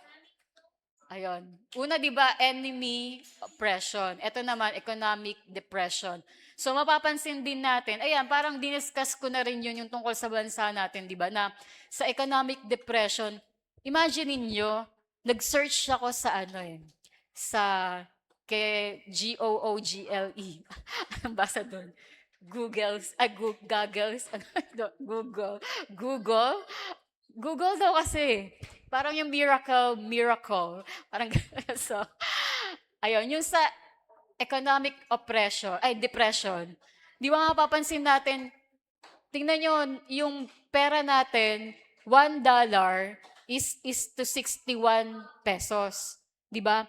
S1: Ayun. Una, 'di ba, enemy oppression. Ito naman, economic depression. So, mapapansin din natin, ayan, parang diniscuss ko na rin yun yung tungkol sa bansa natin, 'di ba, na sa economic depression, imagine niyo, nag-search ako sa ano sa Google. Anong basa doon? Googles, ano Google. Google? Google daw kasi. Parang yung miracle. Parang so, ayun, yung sa economic depression. Di ba mapapansin natin, tingnan nyo, yung pera natin, $1 is to 61 pesos. Di ba?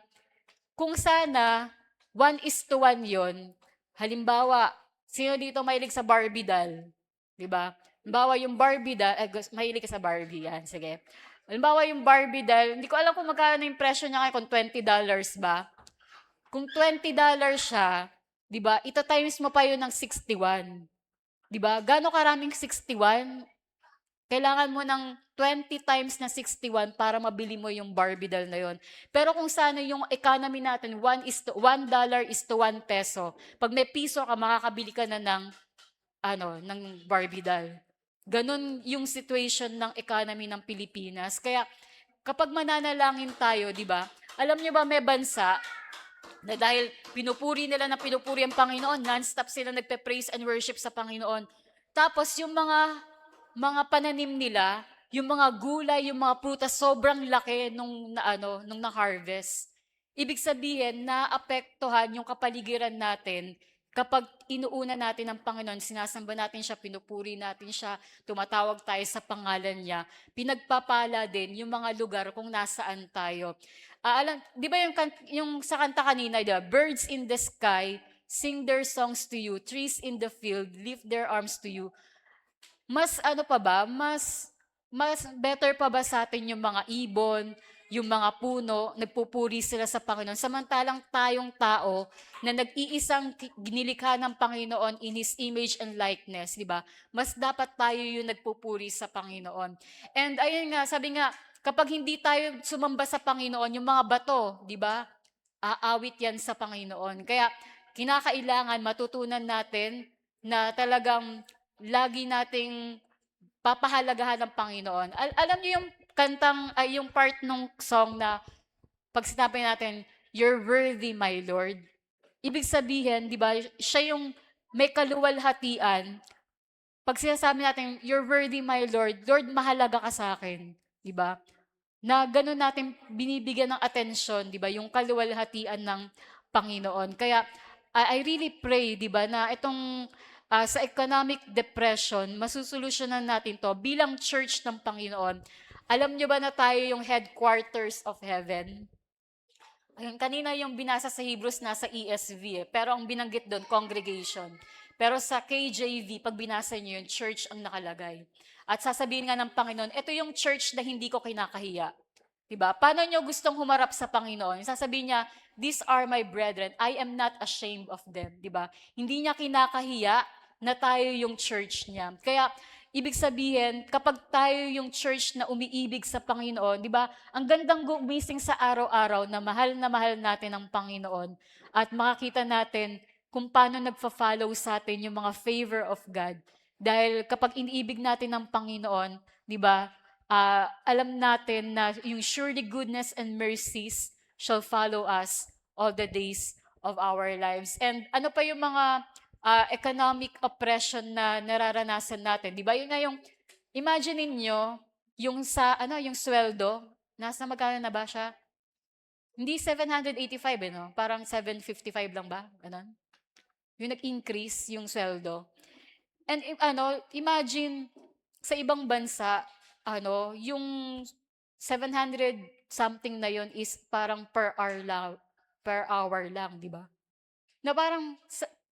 S1: Kung sana, 1:1 yon, halimbawa, sino dito mahilig sa Barbie doll? Di ba? Halimbawa, yung Barbie doll, mahilig ka sa Barbie, yan, sige. Halimbawa, yung Barbie doll, hindi ko alam kung magkano yung presyo niya ngayon, kung $20 ba? Kung $20 siya, di ba, ita-times mo pa yun ng 61. Di ba? Gaano karaming 61? Kailangan mo ng 20 times na 61 para mabili mo yung Barbie doll na yon. Pero kung sana yung economy natin, $1 is to 1 peso. Pag may piso ka, makakabili ka na ng Barbie doll. Ganon yung situation ng economy ng Pilipinas. Kaya kapag mananalangin tayo, di ba? Alam niyo ba, may bansa na dahil pinupuri nila ng pinupuri ang Panginoon, non-stop sila nagpe-praise and worship sa Panginoon. Tapos yung mga pananim nila, yung mga gulay, yung mga prutas, sobrang laki nung na-harvest. Ibig sabihin, naapektuhan yung kapaligiran natin kapag inuuna natin ang Panginoon, sinasamba natin siya, pinupuri natin siya, tumatawag tayo sa pangalan niya, pinagpapala din yung mga lugar kung nasaan tayo. Di ba yung sa kanta kanina, diba? Birds in the sky sing their songs to you, trees in the field lift their arms to you. Mas ano pa ba, mas better pa ba sa atin yung mga ibon, yung mga puno, nagpupuri sila sa Panginoon, samantalang tayong tao na nag-iisang ginilikha ng Panginoon in His image and likeness, di ba? Mas dapat tayo yung nagpupuri sa Panginoon. And ayun nga, sabi nga, kapag hindi tayo sumamba sa Panginoon, yung mga bato, di ba? Aawit yan sa Panginoon. Kaya kinakailangan matutunan natin na talagang lagi nating papahalagahan ng Panginoon. Alam niyo yung yung part nung song na pag sinabi natin, "You're worthy, my Lord." Ibig sabihin, di ba, siya yung may kaluwalhatian. Pag sinasabi natin, "You're worthy, my Lord," Lord, mahalaga ka sa akin. Di ba? Na ganun natin binibigyan ng atensyon, di ba, yung kaluwalhatian ng Panginoon. Kaya, I really pray, di ba, na itong sa economic depression, masusolusyonan natin to bilang church ng Panginoon. Alam nyo ba na tayo yung headquarters of heaven? Ayun, kanina yung binasa sa Hebrews nasa ESV pero ang binanggit doon, congregation. Pero sa KJV, pag binasa nyo yun, church ang nakalagay. At sasabihin nga ng Panginoon, ito yung church na hindi ko kinakahiya. Diba? Paano nyo gustong humarap sa Panginoon? Sasabihin niya, these are my brethren, I am not ashamed of them. Diba? Hindi niya kinakahiya na tayo yung church niya. Kaya, ibig sabihin, kapag tayo yung church na umiibig sa Panginoon, di ba, ang gandang gumising sa araw-araw na mahal natin ang Panginoon at makakita natin kung paano nagfa-follow sa atin yung mga favor of God. Dahil kapag iniibig natin ang Panginoon, di ba, alam natin na yung surely goodness and mercies shall follow us all the days of our lives. And ano pa yung mga economic oppression na nararanasan natin. 'Di ba? Yun nga yung imagine niyo yung yung sweldo, nasa magkano na ba siya? Hindi 785 no? Parang 755 lang ba? Ganun. yung nag-increase yung sweldo. And imagine sa ibang bansa, yung 700 something na yon is parang per hour lang, di ba? Na parang,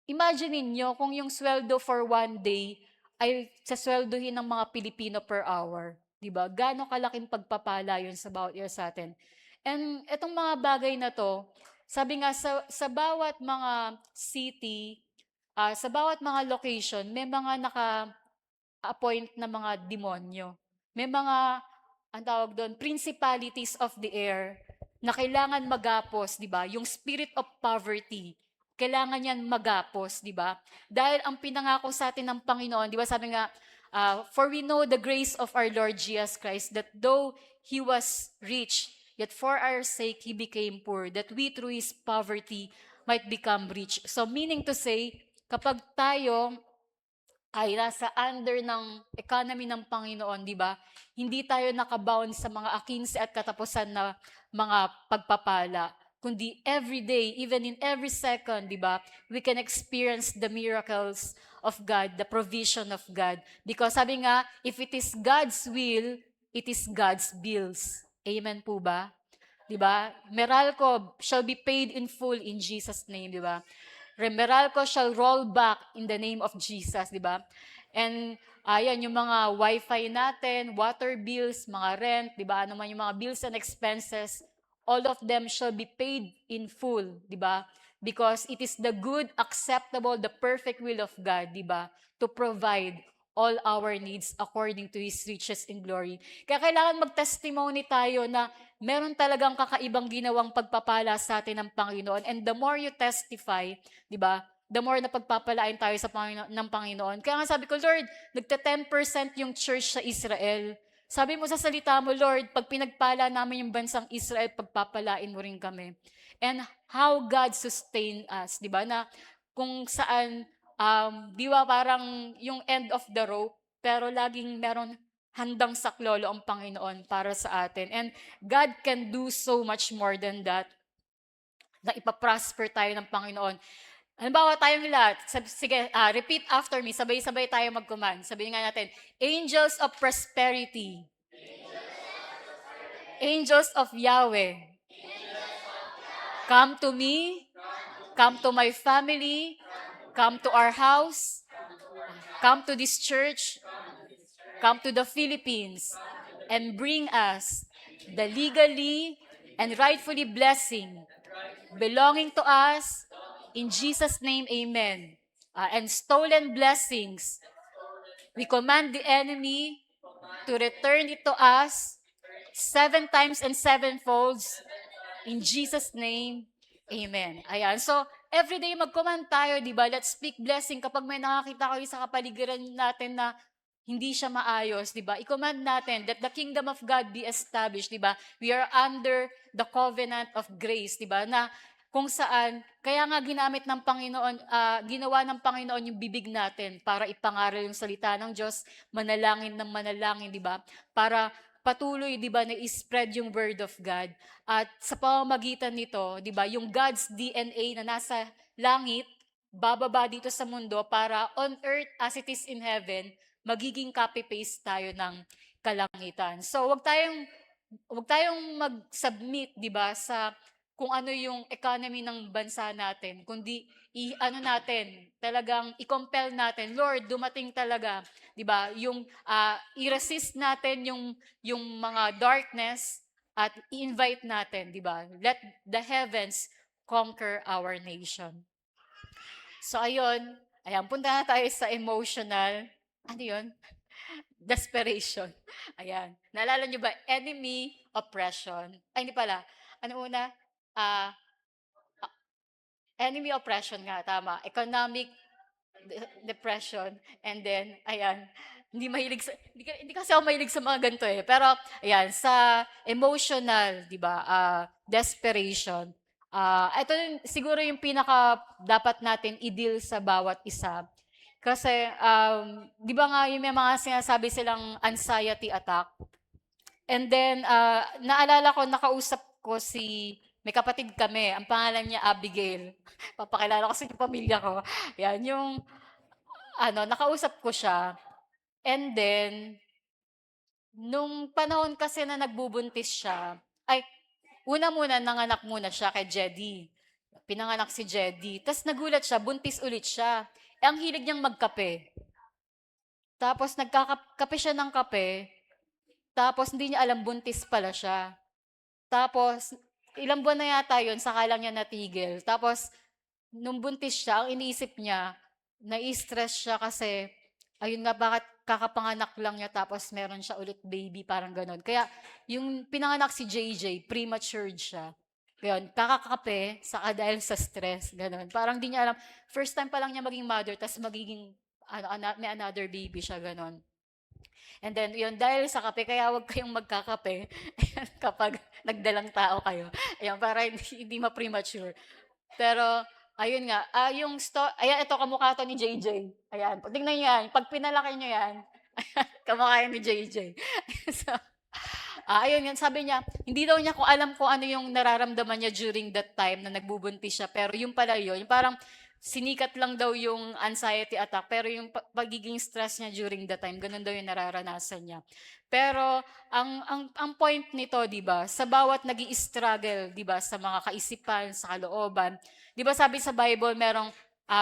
S1: imagine niyo kung yung sweldo for one day ay sasweldohin ng mga Pilipino per hour. Di ba? Gaano kalaking pagpapala yun sa bawat isa sa atin. And itong mga bagay na to, sabi nga sa bawat mga city, sa bawat mga location, may mga naka-appoint na mga demonyo. May mga, ang tawag doon, principalities of the air na kailangan magapos, di ba? Yung spirit of poverty, kailangan yan magapos, di ba? Dahil ang pinangako sa atin ng Panginoon, di ba sabi nga, for we know the grace of our Lord Jesus Christ, that though He was rich, yet for our sake He became poor, that we through His poverty might become rich. So meaning to say, kapag tayo ay nasa under ng economy ng Panginoon, di ba? Hindi tayo nakabound sa mga akinse at katapusan na mga pagpapala, kundi every day, even in every second, di ba? We can experience the miracles of God, the provision of God. Because sabi nga, if it is God's will, it is God's bills. Amen po ba? Di ba? Meralco shall be paid in full in Jesus' name, di ba? Meralco shall roll back in the name of Jesus, di ba? And ayan, yung mga wifi natin, water bills, mga rent, di ba? Ano man yung mga bills and expenses, all of them shall be paid in full, di ba? Because it is the good, acceptable, the perfect will of God, di ba? To provide all our needs according to His riches in glory. Kaya kailangan mag-testimony tayo na meron talagang kakaibang ginawang pagpapala sa atin ng Panginoon. And the more you testify, di ba, the more na pagpapalain tayo sa ng Panginoon. Kaya nga sabi ko, Lord, nagta-10% yung church sa Israel. Sabi mo sa salita mo, Lord, pag pinagpala namin yung bansang Israel, pagpapalain mo rin kami. And how God sustain us, di ba, na kung saan di ba parang yung end of the rope, pero laging meron handang saklolo ang Panginoon para sa atin. And God can do so much more than that, na ipaprosper tayo ng Panginoon. Halimbawa tayong lahat, sige, repeat after me, sabay-sabay tayo mag-command. Sabihin nga natin, angels of prosperity, angels of Yahweh, come to me, come to my family, come to our house, come to this church, come to the Philippines, and bring us the legally and rightfully blessing belonging to us. In Jesus' name, amen. And stolen blessings, we command the enemy to return it to us 7 times and 7-folds. In Jesus' name, amen. Ayan. So, everyday mag-command tayo, di ba? Let's speak blessing. Kapag may nakakita kayo sa kapaligiran natin na hindi siya maayos, di ba? I-command natin that the kingdom of God be established, di ba? We are under the covenant of grace, di ba? Na kung saan, kaya nga ginamit ng Panginoon, ginawa ng Panginoon yung bibig natin para ipangaral yung salita ng Diyos, manalangin ng manalangin, di ba? Para patuloy, di ba, na i-spread yung word of God. At sa pamamagitan nito, di ba, yung God's DNA na nasa langit, bababa dito sa mundo para on earth as it is in heaven, magiging copy-paste tayo ng kalangitan. So, wag tayong mag-submit, di ba, sa kung ano yung economy ng bansa natin, kundi talagang i-compel natin, Lord, dumating talaga, 'di ba? Yung i-resist natin yung mga darkness at i-invite natin, 'di ba? Let the heavens conquer our nation. So ayun, ayan, punta na tayo sa emotional, ano 'yun? Desperation. Ayan. Naalala nyo ba? Enemy, oppression. Ay, hindi pala. Ano una? Ah, enemy oppression nga, tama. Economic depression. And then, ayan, hindi kasi ako mahilig sa mga ganito eh. Pero, ayan, sa emotional, di ba, desperation. Ito siguro yung pinaka dapat natin i-deal sa bawat isa. Kasi, di ba nga yung may mga sinasabi silang anxiety attack. And then, naalala ko, nakausap ko si May kapatid kami, ang pangalan niya Abigail. Papakilala ko sa yung pamilya ko. Yan, yung nakausap ko siya. And then, nung panahon kasi na nagbubuntis siya, ay, una muna, nanganak muna siya kay Jedy. Pinanganak si Jedy. Tapos nagulat siya, buntis ulit siya. Ang hilig niyang magkape. Tapos nagkakape siya ng kape, tapos hindi niya alam buntis pala siya. Tapos, ilang buwan na yata yun, saka lang niya natigil. Tapos, nung buntis siya, ang iniisip niya, nai-stress siya kasi, ayun nga, bakit kakapanganak lang niya tapos meron siya ulit baby, parang ganon. Kaya, yung pinanganak si JJ, premature siya. Ngayon, kakakape, saka dahil sa stress, ganon. Parang di niya alam, first time pa lang niya maging mother, tapos magiging, may another baby siya, ganon. And then, yun, dahil sa kape, kaya huwag kayong magkakape kapag nagdalang tao kayo. Ayan, para hindi ma-premature. Pero, ayun nga, ayan, ito, kamukha to ni JJ. Ayan, tingnan niyo yan. Pag pinalaki niyo yan, kamukha yan ni JJ. So, ayun yan, sabi niya, hindi daw niya kung ano yung nararamdaman niya during that time na nagbubuntis siya. Pero yung pala yun, yung parang sinikat lang daw yung anxiety attack, pero yung pagiging stress niya during that time, ganun daw yung nararanasan niya. Pero ang point nito, 'di ba, sa bawat nag-i-struggle, 'di ba, sa mga kaisipan, sa kalooban, 'di ba sabi sa Bible merong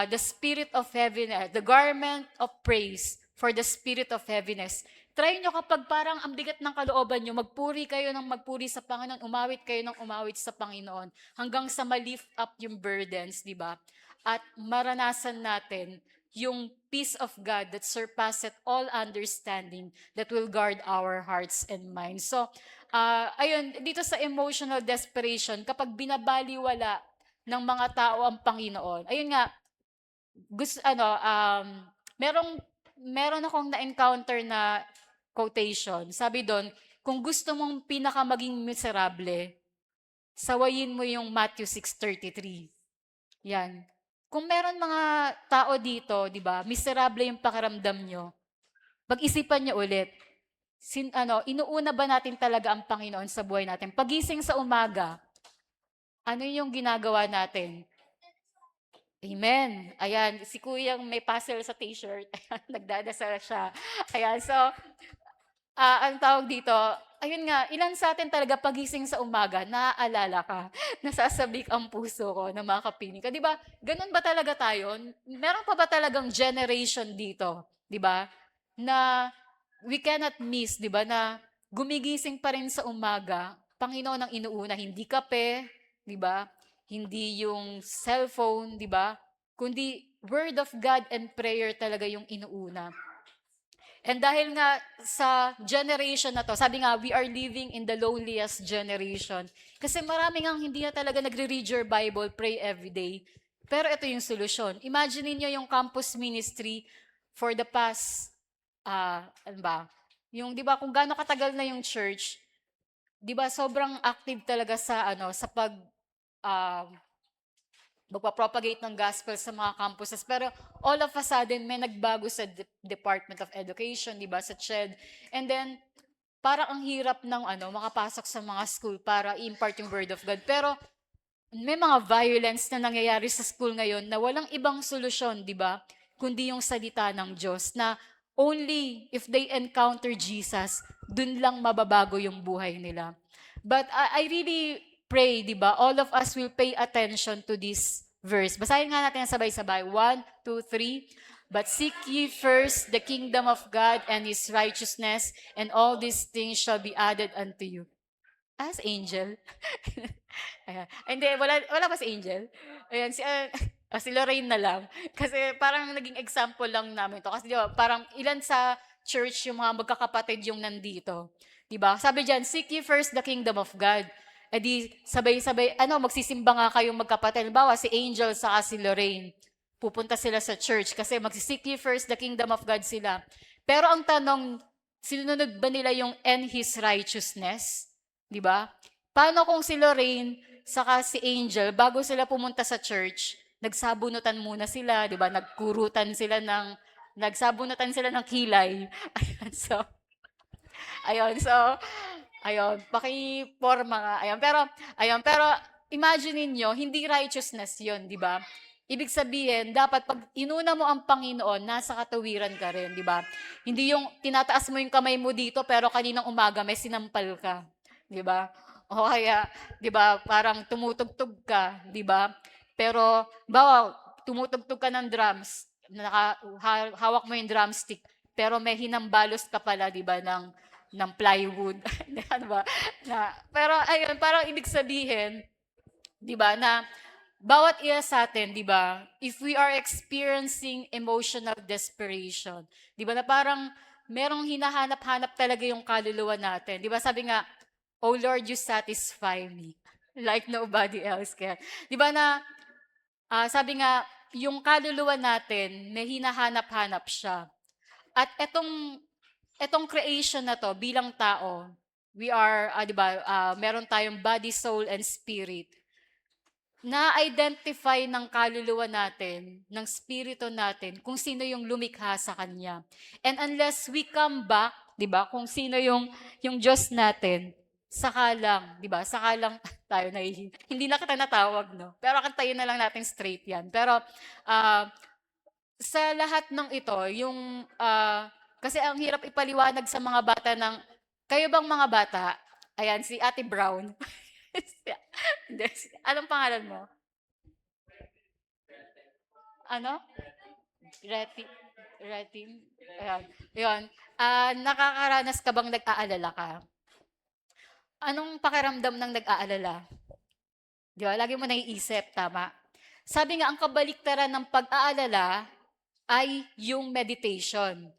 S1: the spirit of heaviness, the garment of praise for the spirit of heaviness. Try nyo kapag parang ang bigat ng kalooban nyo, magpuri kayo ng magpuri sa Panginoon, umawit kayo ng umawit sa Panginoon, hanggang sa ma-lift up yung burdens, di ba? At maranasan natin yung peace of God that surpasseth all understanding that will guard our hearts and minds. So, ayun, dito sa emotional desperation, kapag binabaliwala ng mga tao ang Panginoon, ayun nga, meron akong na-encounter na quotation. Sabi doon, kung gusto mong pinaka maging miserable, sawayin mo yung Matthew 6:33. Yan. Kung meron mga tao dito, 'di ba, miserable yung pakiramdam nyo, pag-isipan nyo ulit. Inuuna ba natin talaga ang Panginoon sa buhay natin? Pagising sa umaga, ano yung ginagawa natin? Amen. Ayan, si Kuyang may puzzle sa t-shirt. Ayan, nagdadasal siya. Ayan, so, ang tawag dito, ayun nga, ilan sa atin talaga pagising sa umaga, naaalala ka, nasasabik ang puso ko na makapiling ka. Di ba? Ganun ba talaga tayo? Meron pa ba talagang generation dito? Di ba? Na we cannot miss, di ba? Na gumigising pa rin sa umaga, Panginoon ang inuuna, hindi kape, di ba? Hindi yung cellphone, di ba? Kundi word of God and prayer talaga yung inuuna. And dahil nga sa generation na to, sabi nga, we are living in the loneliest generation. Kasi marami nga hindi na talaga nagre-read your Bible, pray every day. Pero ito yung solusyon. Imagine niyo yung campus ministry for the past, ano ba, yung, di ba, kung gaano katagal na yung church, di ba, sobrang active talaga sa magpa-propagate ng gospel sa mga campuses. Pero all of a sudden, may nagbago sa Department of Education, di ba, sa CHED. And then, parang ang hirap ng makapasok sa mga school para i-impart yung word of God. Pero may mga violence na nangyayari sa school ngayon na walang ibang solusyon, di ba? Kundi yung salita ng Diyos na only if they encounter Jesus, dun lang mababago yung buhay nila. But I really pray, di ba, all of us will pay attention to this verse. Basahin nga natin sabay-sabay. 1, 2, 3. But seek ye first the kingdom of God and His righteousness, and all these things shall be added unto you. As angel. Ayan. Hindi, wala pa si Angel. Ayan, si Lorraine na lang. Kasi parang naging example lang namin to. Kasi di ba, parang ilan sa church yung mga magkakapatid yung nandito. Di ba? Sabi dyan, seek ye first the kingdom of God. E di, sabay-sabay, magsisimba nga kayong magkapatid. Bawa, si Angel saka si Lorraine. Pupunta sila sa church kasi magsisik ye first the kingdom of God sila. Pero ang tanong, sinunod ba nila yung and His righteousness? Di ba? Paano kung si Lorraine saka si Angel, bago sila pumunta sa church, nagsabunutan muna sila, di ba? Nagsabunutan sila ng kilay. Ayun, so, paki-forma nga. Ayun, pero, imagine niyo, hindi righteousness yun, di ba? Ibig sabihin, dapat pag inuna mo ang Panginoon, nasa katuwiran ka rin, di ba? Hindi yung tinataas mo yung kamay mo dito, pero kaninang umaga may sinampal ka, di ba? O kaya, di ba, parang tumutugtog ka, di ba? Pero, bawa, tumutugtog ka ng drums, hawak mo yung drumstick, pero may hinambalos ka pala, di ba, ng plywood. Ano ba? Pero ayun, parang ibig sabihin, 'di ba, na bawat isa sa atin, 'di ba, if we are experiencing emotional desperation, 'di ba, na parang merong hinahanap-hanap talaga yung kaluluwa natin. 'Di ba sabi nga, "Oh Lord, you satisfy me like nobody else can." 'Di ba na sabi nga, yung kaluluwa natin may hinahanap-hanap siya. At etong creation na 'to bilang tao, we are, 'di ba, meron tayong body, soul, and spirit. Na-identify ng kaluluwa natin, ng spirito natin, kung sino yung lumikha sa Kanya. And unless we come back, 'di ba, kung sino yung Diyos natin, saka lang, 'di ba, saka lang tayo hindi na kita natawag, no? Pero kantayin na lang natin straight 'yan. Pero ah, sa lahat ng ito, kasi ang hirap ipaliwanag sa mga bata kayo bang mga bata? Ayan, si Ate Brown. Hindi, anong pangalan mo? Ano? Reti, Retin? Ayan, yun. Nakakaranas ka bang nag-aalala ka? Anong pakiramdam ng nag-aalala? Di ba? Lagi mo naiisip, tama? Sabi nga, ang kabaliktaran ng pag-aalala ay yung meditation.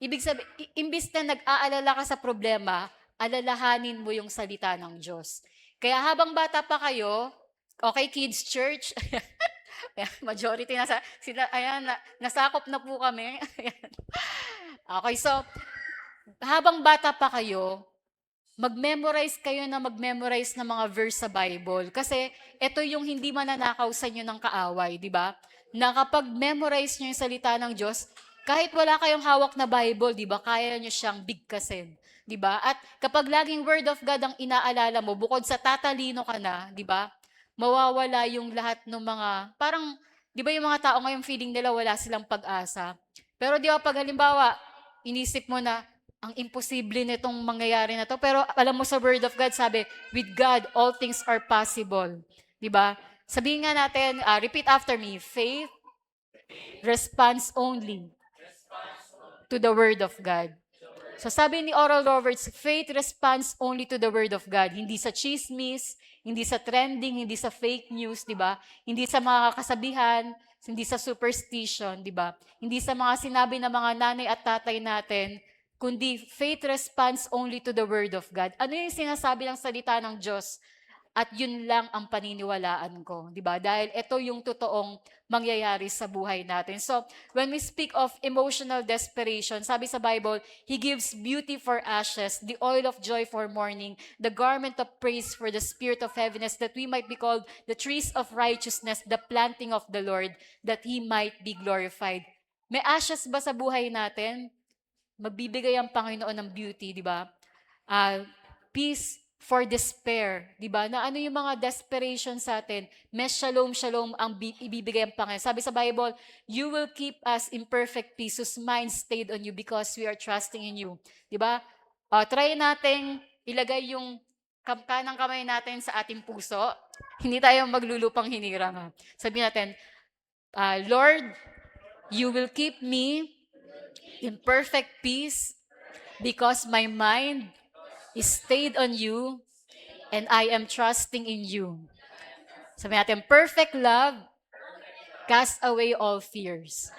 S1: Ibig sabihin, imbis na nag-aalala ka sa problema, alalahanin mo yung salita ng Diyos. Kaya habang bata pa kayo, okay, kids church, majority sila, ayan, nasakop na po kami. Okay, so, habang bata pa kayo, mag-memorize kayo na mag-memorize ng mga verse sa Bible. Kasi ito yung hindi mananakaw sa inyo ng kaaway, di ba? Na kapag memorize nyo yung salita ng Diyos, kahit wala kayong hawak na Bible, di ba, kaya nyo siyang bigkasin. Di ba? At kapag laging Word of God ang inaalala mo, bukod sa tatalino ka na, di ba, mawawala yung lahat ng mga, parang, di ba yung mga tao ngayon feeling nila wala silang pag-asa. Pero di ba, pag halimbawa, inisip mo na, ang imposible nitong mangyayari na to. Pero alam mo sa Word of God, sabi, with God, all things are possible. Diba? Sabihin nga natin, repeat after me, faith responds only to the Word of God. So sabi ni Oral Roberts, faith responds only to the Word of God. Hindi sa chismis, hindi sa trending, hindi sa fake news, di ba? Hindi sa mga kasabihan, hindi sa superstition, di ba? Hindi sa mga sinabi ng mga nanay at tatay natin, kundi faith responds only to the Word of God. Ano yung sinasabi ng salita ng Diyos? At yun lang ang paniniwalaan ko, di ba? Dahil ito yung totoong mangyayari sa buhay natin. So, when we speak of emotional desperation, sabi sa Bible, He gives beauty for ashes, the oil of joy for mourning, the garment of praise for the spirit of heaviness, that we might be called the trees of righteousness, the planting of the Lord, that He might be glorified. May ashes ba sa buhay natin? Magbibigay ang Panginoon ng beauty, di ba? Peace for despair, di ba? Na ano yung mga desperation sa atin? May shalom, shalom ang ibibigay ang Panginoon. Sabi sa Bible, you will keep us in perfect peace whose mind stayed on you because we are trusting in you. Di ba? Try nating ilagay yung kanang kamay natin sa ating puso. Hindi tayo maglulupang hinirang. Sabi natin, Lord, you will keep me in perfect peace because my mind is stayed on you and I am trusting in you. Sabi natin, perfect love cast away all fears.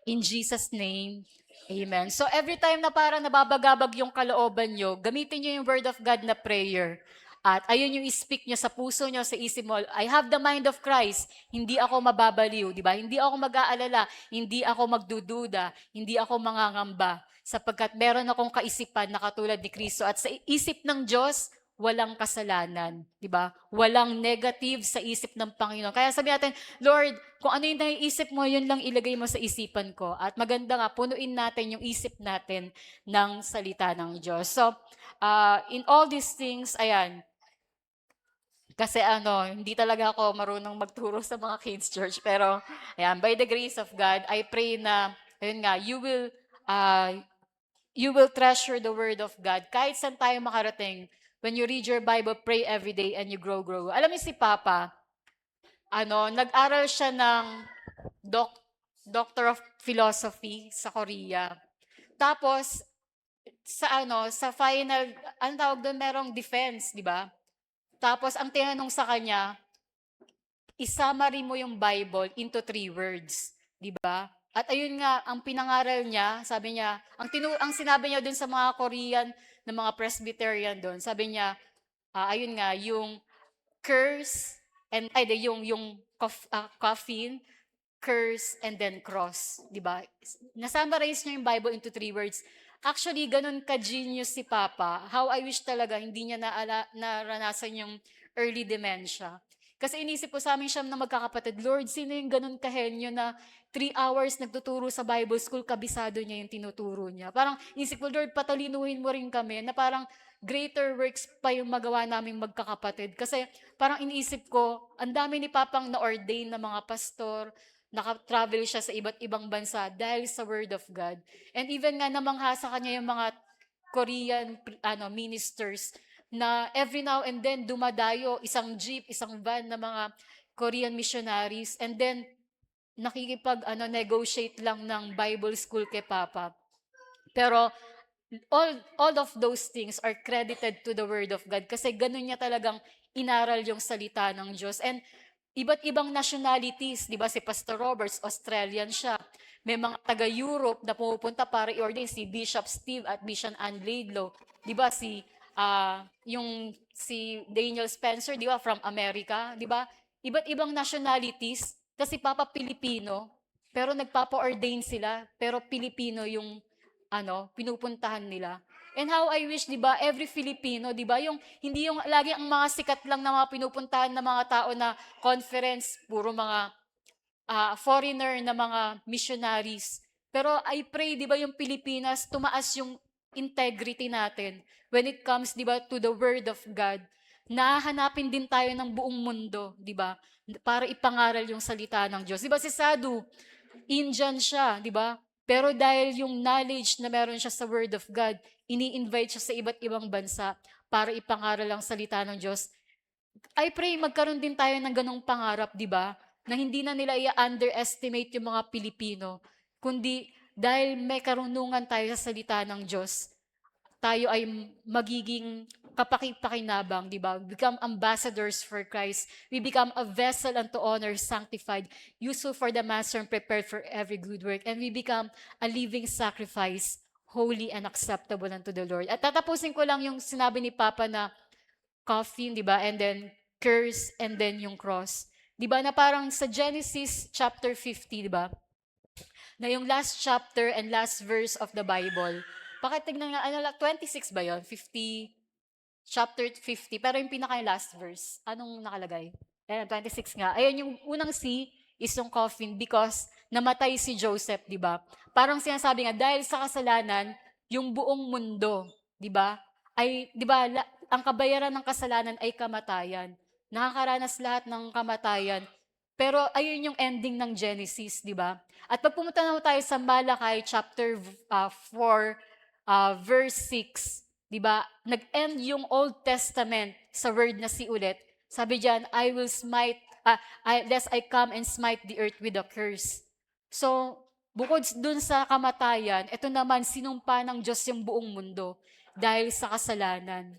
S1: In Jesus' name, amen. So every time na parang nababagabag yung kalooban nyo, gamitin nyo yung word of God na prayer. At ayun yung speak nyo sa puso nyo, sa isip mo, I have the mind of Christ. Hindi ako mababaliw, di ba? Hindi ako mag-aalala, hindi ako magdududa, hindi ako mangangamba. Sapagkat meron akong kaisipan na katulad ni Kristo. At sa isip ng Diyos, walang kasalanan, di ba? Walang negative sa isip ng Panginoon. Kaya sabi natin, Lord, kung ano yung naiisip mo, yun lang ilagay mo sa isipan ko. At maganda nga, punuin natin yung isip natin ng salita ng Diyos. So, in all these things, ayan, Kasi hindi talaga ako marunong magturo sa mga kids church. Pero, ayan, by the grace of God, I pray na, ayun nga, uh, you will treasure the word of God. Kahit saan tayo makarating, when you read your Bible, pray every day and you grow. Alam mo si Papa, nag-aral siya ng doc- Doctor of Philosophy sa Korea. Tapos, sa final, ang tawag doon, merong defense, di ba? Tapos, ang tinanong sa kanya, i-summary mo yung Bible into 3 words, 'di ba? At ayun nga, ang pinangaral niya, sabi niya, ang sinabi niya dun sa mga Korean na mga Presbyterian doon, sabi niya, ayun nga, yung curse yung coffin, curse, and then cross, 'di ba? Na-summarize niya yung Bible into 3 words. Actually, ganun ka-genius si Papa. How I wish talaga hindi niya naranasan yung early dementia. Kasi inisip ko sa amin siya na magkakapatid, Lord, sino yung ganun kahenyo na 3 hours nagtuturo sa Bible school, kabisado niya yung tinuturo niya. Parang inisip ko, Lord, patalinuhin mo rin kami na parang greater works pa yung magawa naming magkakapatid. Kasi parang iniisip ko, ang dami ni Papang na-ordain na mga pastor, naka-travel siya sa iba't ibang bansa dahil sa Word of God. And even nga namangha sa kanya yung mga Korean ministers na every now and then dumadayo isang jeep, isang van na mga Korean missionaries, and then nakikipag negotiate lang ng Bible school kay Papa. Pero all of those things are credited to the Word of God kasi ganun niya talagang inaral yung salita ng Diyos. And iba't ibang nationalities, di ba? Si Pastor Roberts, Australian siya. May mga taga-Europe na pumupunta para i-ordain, si Bishop Steve at Bishop Ann Laidlaw. Di ba? Si Daniel Spencer, di ba? From America, di ba? Iba't ibang nationalities, kasi Papa Pilipino, pero nagpapa-ordain sila, pero Pilipino yung pinupuntahan nila. And how I wish, 'di ba, every Filipino, 'di ba, yung hindi yung lagi ang mga sikat lang na mga pinupuntahan ng mga tao na conference, puro mga foreigner na mga missionaries. Pero I pray, 'di ba, yung Pilipinas tumaas yung integrity natin when it comes, 'di ba, to the word of God. Nahahanapin din tayo ng buong mundo, 'di ba? Para ipangaral yung salita ng Diyos. 'Di ba si Sadhu, Indian siya, 'di ba? Pero dahil yung knowledge na meron siya sa Word of God, ini-invite siya sa iba't ibang bansa para ipangaral ang salita ng Diyos. I pray magkaroon din tayo ng ganong pangarap, di ba? Na hindi na nila i-underestimate yung mga Pilipino, kundi dahil may karunungan tayo sa salita ng Diyos, tayo ay magiging kapakipakinabang, di ba? Become ambassadors for Christ. We become a vessel unto honor, sanctified, useful for the master, and prepared for every good work. And we become a living sacrifice, holy and acceptable unto the Lord. At tatapusin ko lang yung sinabi ni Papa na coffin, di ba? And then curse, and then yung cross. Di ba na parang sa Genesis chapter 50, di ba? Na yung last chapter and last verse of the Bible. Pakitignan nga, 26 ba yon? 50, chapter 50, pero yung pinaka-last verse, anong nakalagay? Ayan, 26 nga. Ayan, yung unang C is yung coffin because namatay si Joseph, di ba? Parang sinasabi nga, dahil sa kasalanan, yung buong mundo, di ba? Di ba, ang kabayaran ng kasalanan ay kamatayan. Nakakaranas lahat ng kamatayan. Pero ayun yung ending ng Genesis, di ba? At pag pumunta na tayo sa Malakay chapter 4, verse 6, 'di ba? Nag-end yung Old Testament sa word na si ulit. Sabi diyan, I will smite lest I come and smite the earth with a curse. So, bukod dun sa kamatayan, ito naman sinumpa ng Diyos yung buong mundo dahil sa kasalanan.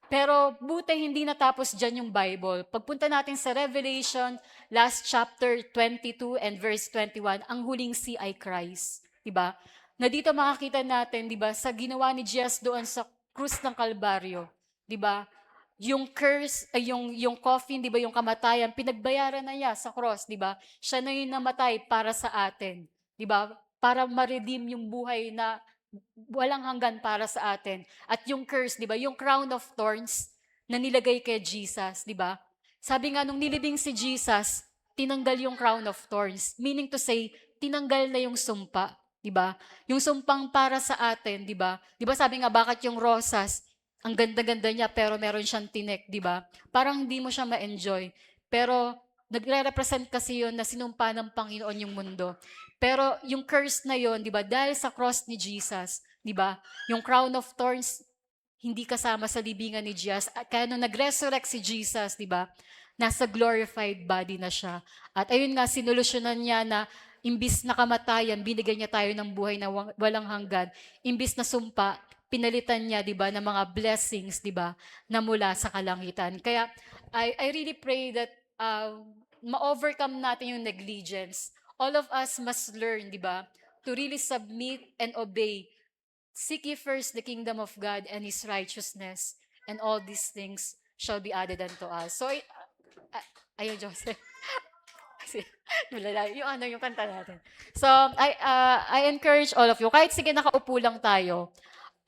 S1: Pero buti hindi natapos dyan yung Bible. Pagpunta natin sa Revelation, last chapter 22 and verse 21, ang huling si ay Christ. Diba? Na dito makakita natin, diba, sa ginawa ni Jesus doon sa krus ng Kalbaryo. Diba? Yung curse, yung coffin, diba, yung kamatayan, pinagbayaran na niya sa cross, diba? Siya na yung namatay para sa atin. Diba? Para ma-redeem yung buhay na walang hanggan para sa atin. At yung curse, di ba? Yung crown of thorns na nilagay kay Jesus, di ba? Sabi nga, nung nilibing si Jesus, tinanggal yung crown of thorns. Meaning to say, tinanggal na yung sumpa, di ba? Yung sumpang para sa atin, di ba? Di ba sabi nga, bakit yung rosas, ang ganda-ganda niya pero meron siyang tinik, 'di ba? Parang hindi mo siya ma-enjoy. Pero nagre-represent kasi 'yon na sinumpa ng Panginoon yung mundo. Pero yung curse na 'yon, 'di ba, dahil sa cross ni Jesus, 'di ba? Yung crown of thorns hindi kasama sa libingan ni Jesus. At kaya nung nag-resurrect si Jesus, 'di ba? Nasa glorified body na siya. At ayun nga sinolusyonan niya na imbis na kamatayan, binigyan niya tayo ng buhay na walang hanggan. Imbis na sumpa, pinalitan niya, 'di ba, ng mga blessings, 'di ba, na mula sa kalangitan. Kaya I really pray that ma-overcome natin yung negligence. All of us must learn, 'di ba, to really submit and obey. Seek ye first the kingdom of God and his righteousness, and all these things shall be added unto us. So, ayun, Joseph. Kasi, yung ano, yung kanta natin. So, I encourage all of you, kahit sige nakaupo lang tayo,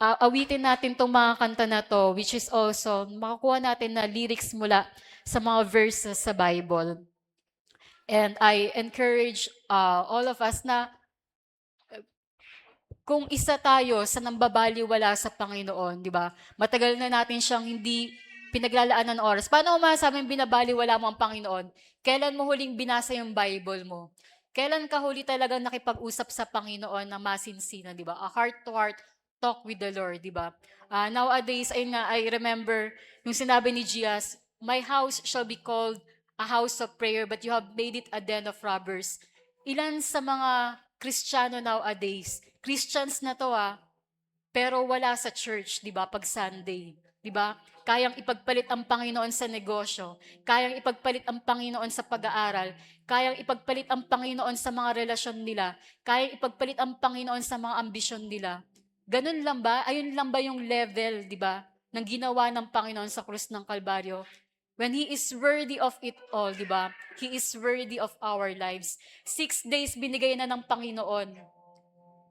S1: awitin natin tong mga kanta na to, which is also, makakuha natin na lyrics mula sa mga verses sa Bible. And I encourage all of us na kung isa tayo sa nambabaliwala sa Panginoon, di ba? Matagal na natin siyang hindi pinaglalaan ng oras. Paano mo masasabing binabaliwala mo ang Panginoon? Kailan mo huling binasa yung Bible mo? Kailan ka huli talagang nakipag-usap sa Panginoon na masinsinan, di ba? A heart-to-heart talk with the Lord, di ba? Nowadays, ayun nga, I remember yung sinabi ni Jesus, "My house shall be called a house of prayer, but you have made it a den of robbers." Ilan sa mga Kristiyano nowadays, Christians na to pero wala sa church, 'di ba, pag Sunday, 'di ba? Kayang ipagpalit ang Panginoon sa negosyo, kayang ipagpalit ang Panginoon sa pag-aaral, kayang ipagpalit ang Panginoon sa mga relasyon nila, kayang ipagpalit ang Panginoon sa mga ambisyon nila. Ganun lang ba? Ayun lang ba yung level, 'di ba, ng ginawa ng Panginoon sa krus ng Kalbaryo? When He is worthy of it all, di ba? He is worthy of our lives. 6 days binigay na ng Panginoon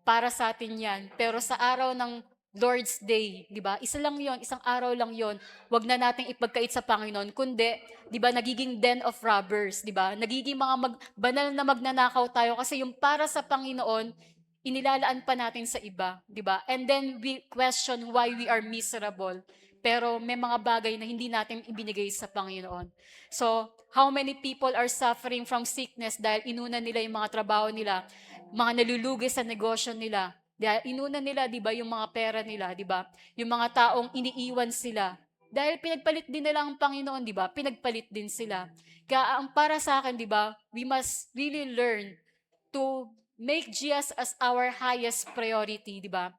S1: para sa atin yan. Pero sa araw ng Lord's Day, di ba? Isa lang yon, isang araw lang yon. Huwag na nating ipagkait sa Panginoon. Kundi, di ba, nagiging den of robbers, di ba? Nagiging mga banal na magnanakaw tayo kasi yung para sa Panginoon, inilalaan pa natin sa iba, di ba? And then we question why we are miserable. Pero may mga bagay na hindi natin ibinigay sa Panginoon. So, how many people are suffering from sickness dahil inuna nila yung mga trabaho nila, mga nalulugi sa negosyo nila. Dahil inuna nila, di ba, yung mga pera nila, di ba? Yung mga taong iniiwan sila. Dahil pinagpalit din nila ang Panginoon, di ba? Pinagpalit din sila. Kaya ang para sa akin, di ba, we must really learn to make Jesus as our highest priority, di ba?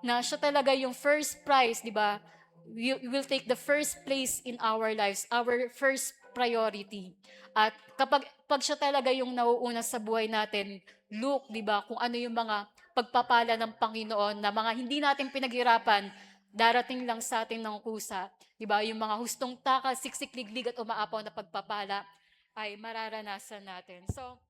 S1: Na siya talaga yung first prize, di ba? We will take the first place in our lives, our first priority. At pag siya talaga yung nauuna sa buhay natin, look, di ba, kung ano yung mga pagpapala ng Panginoon na mga hindi natin pinaghirapan, darating lang sa atin ng kusa. Di ba, yung mga hustong takal, siksik, liglig at umaapaw na pagpapala ay mararanasan natin. So,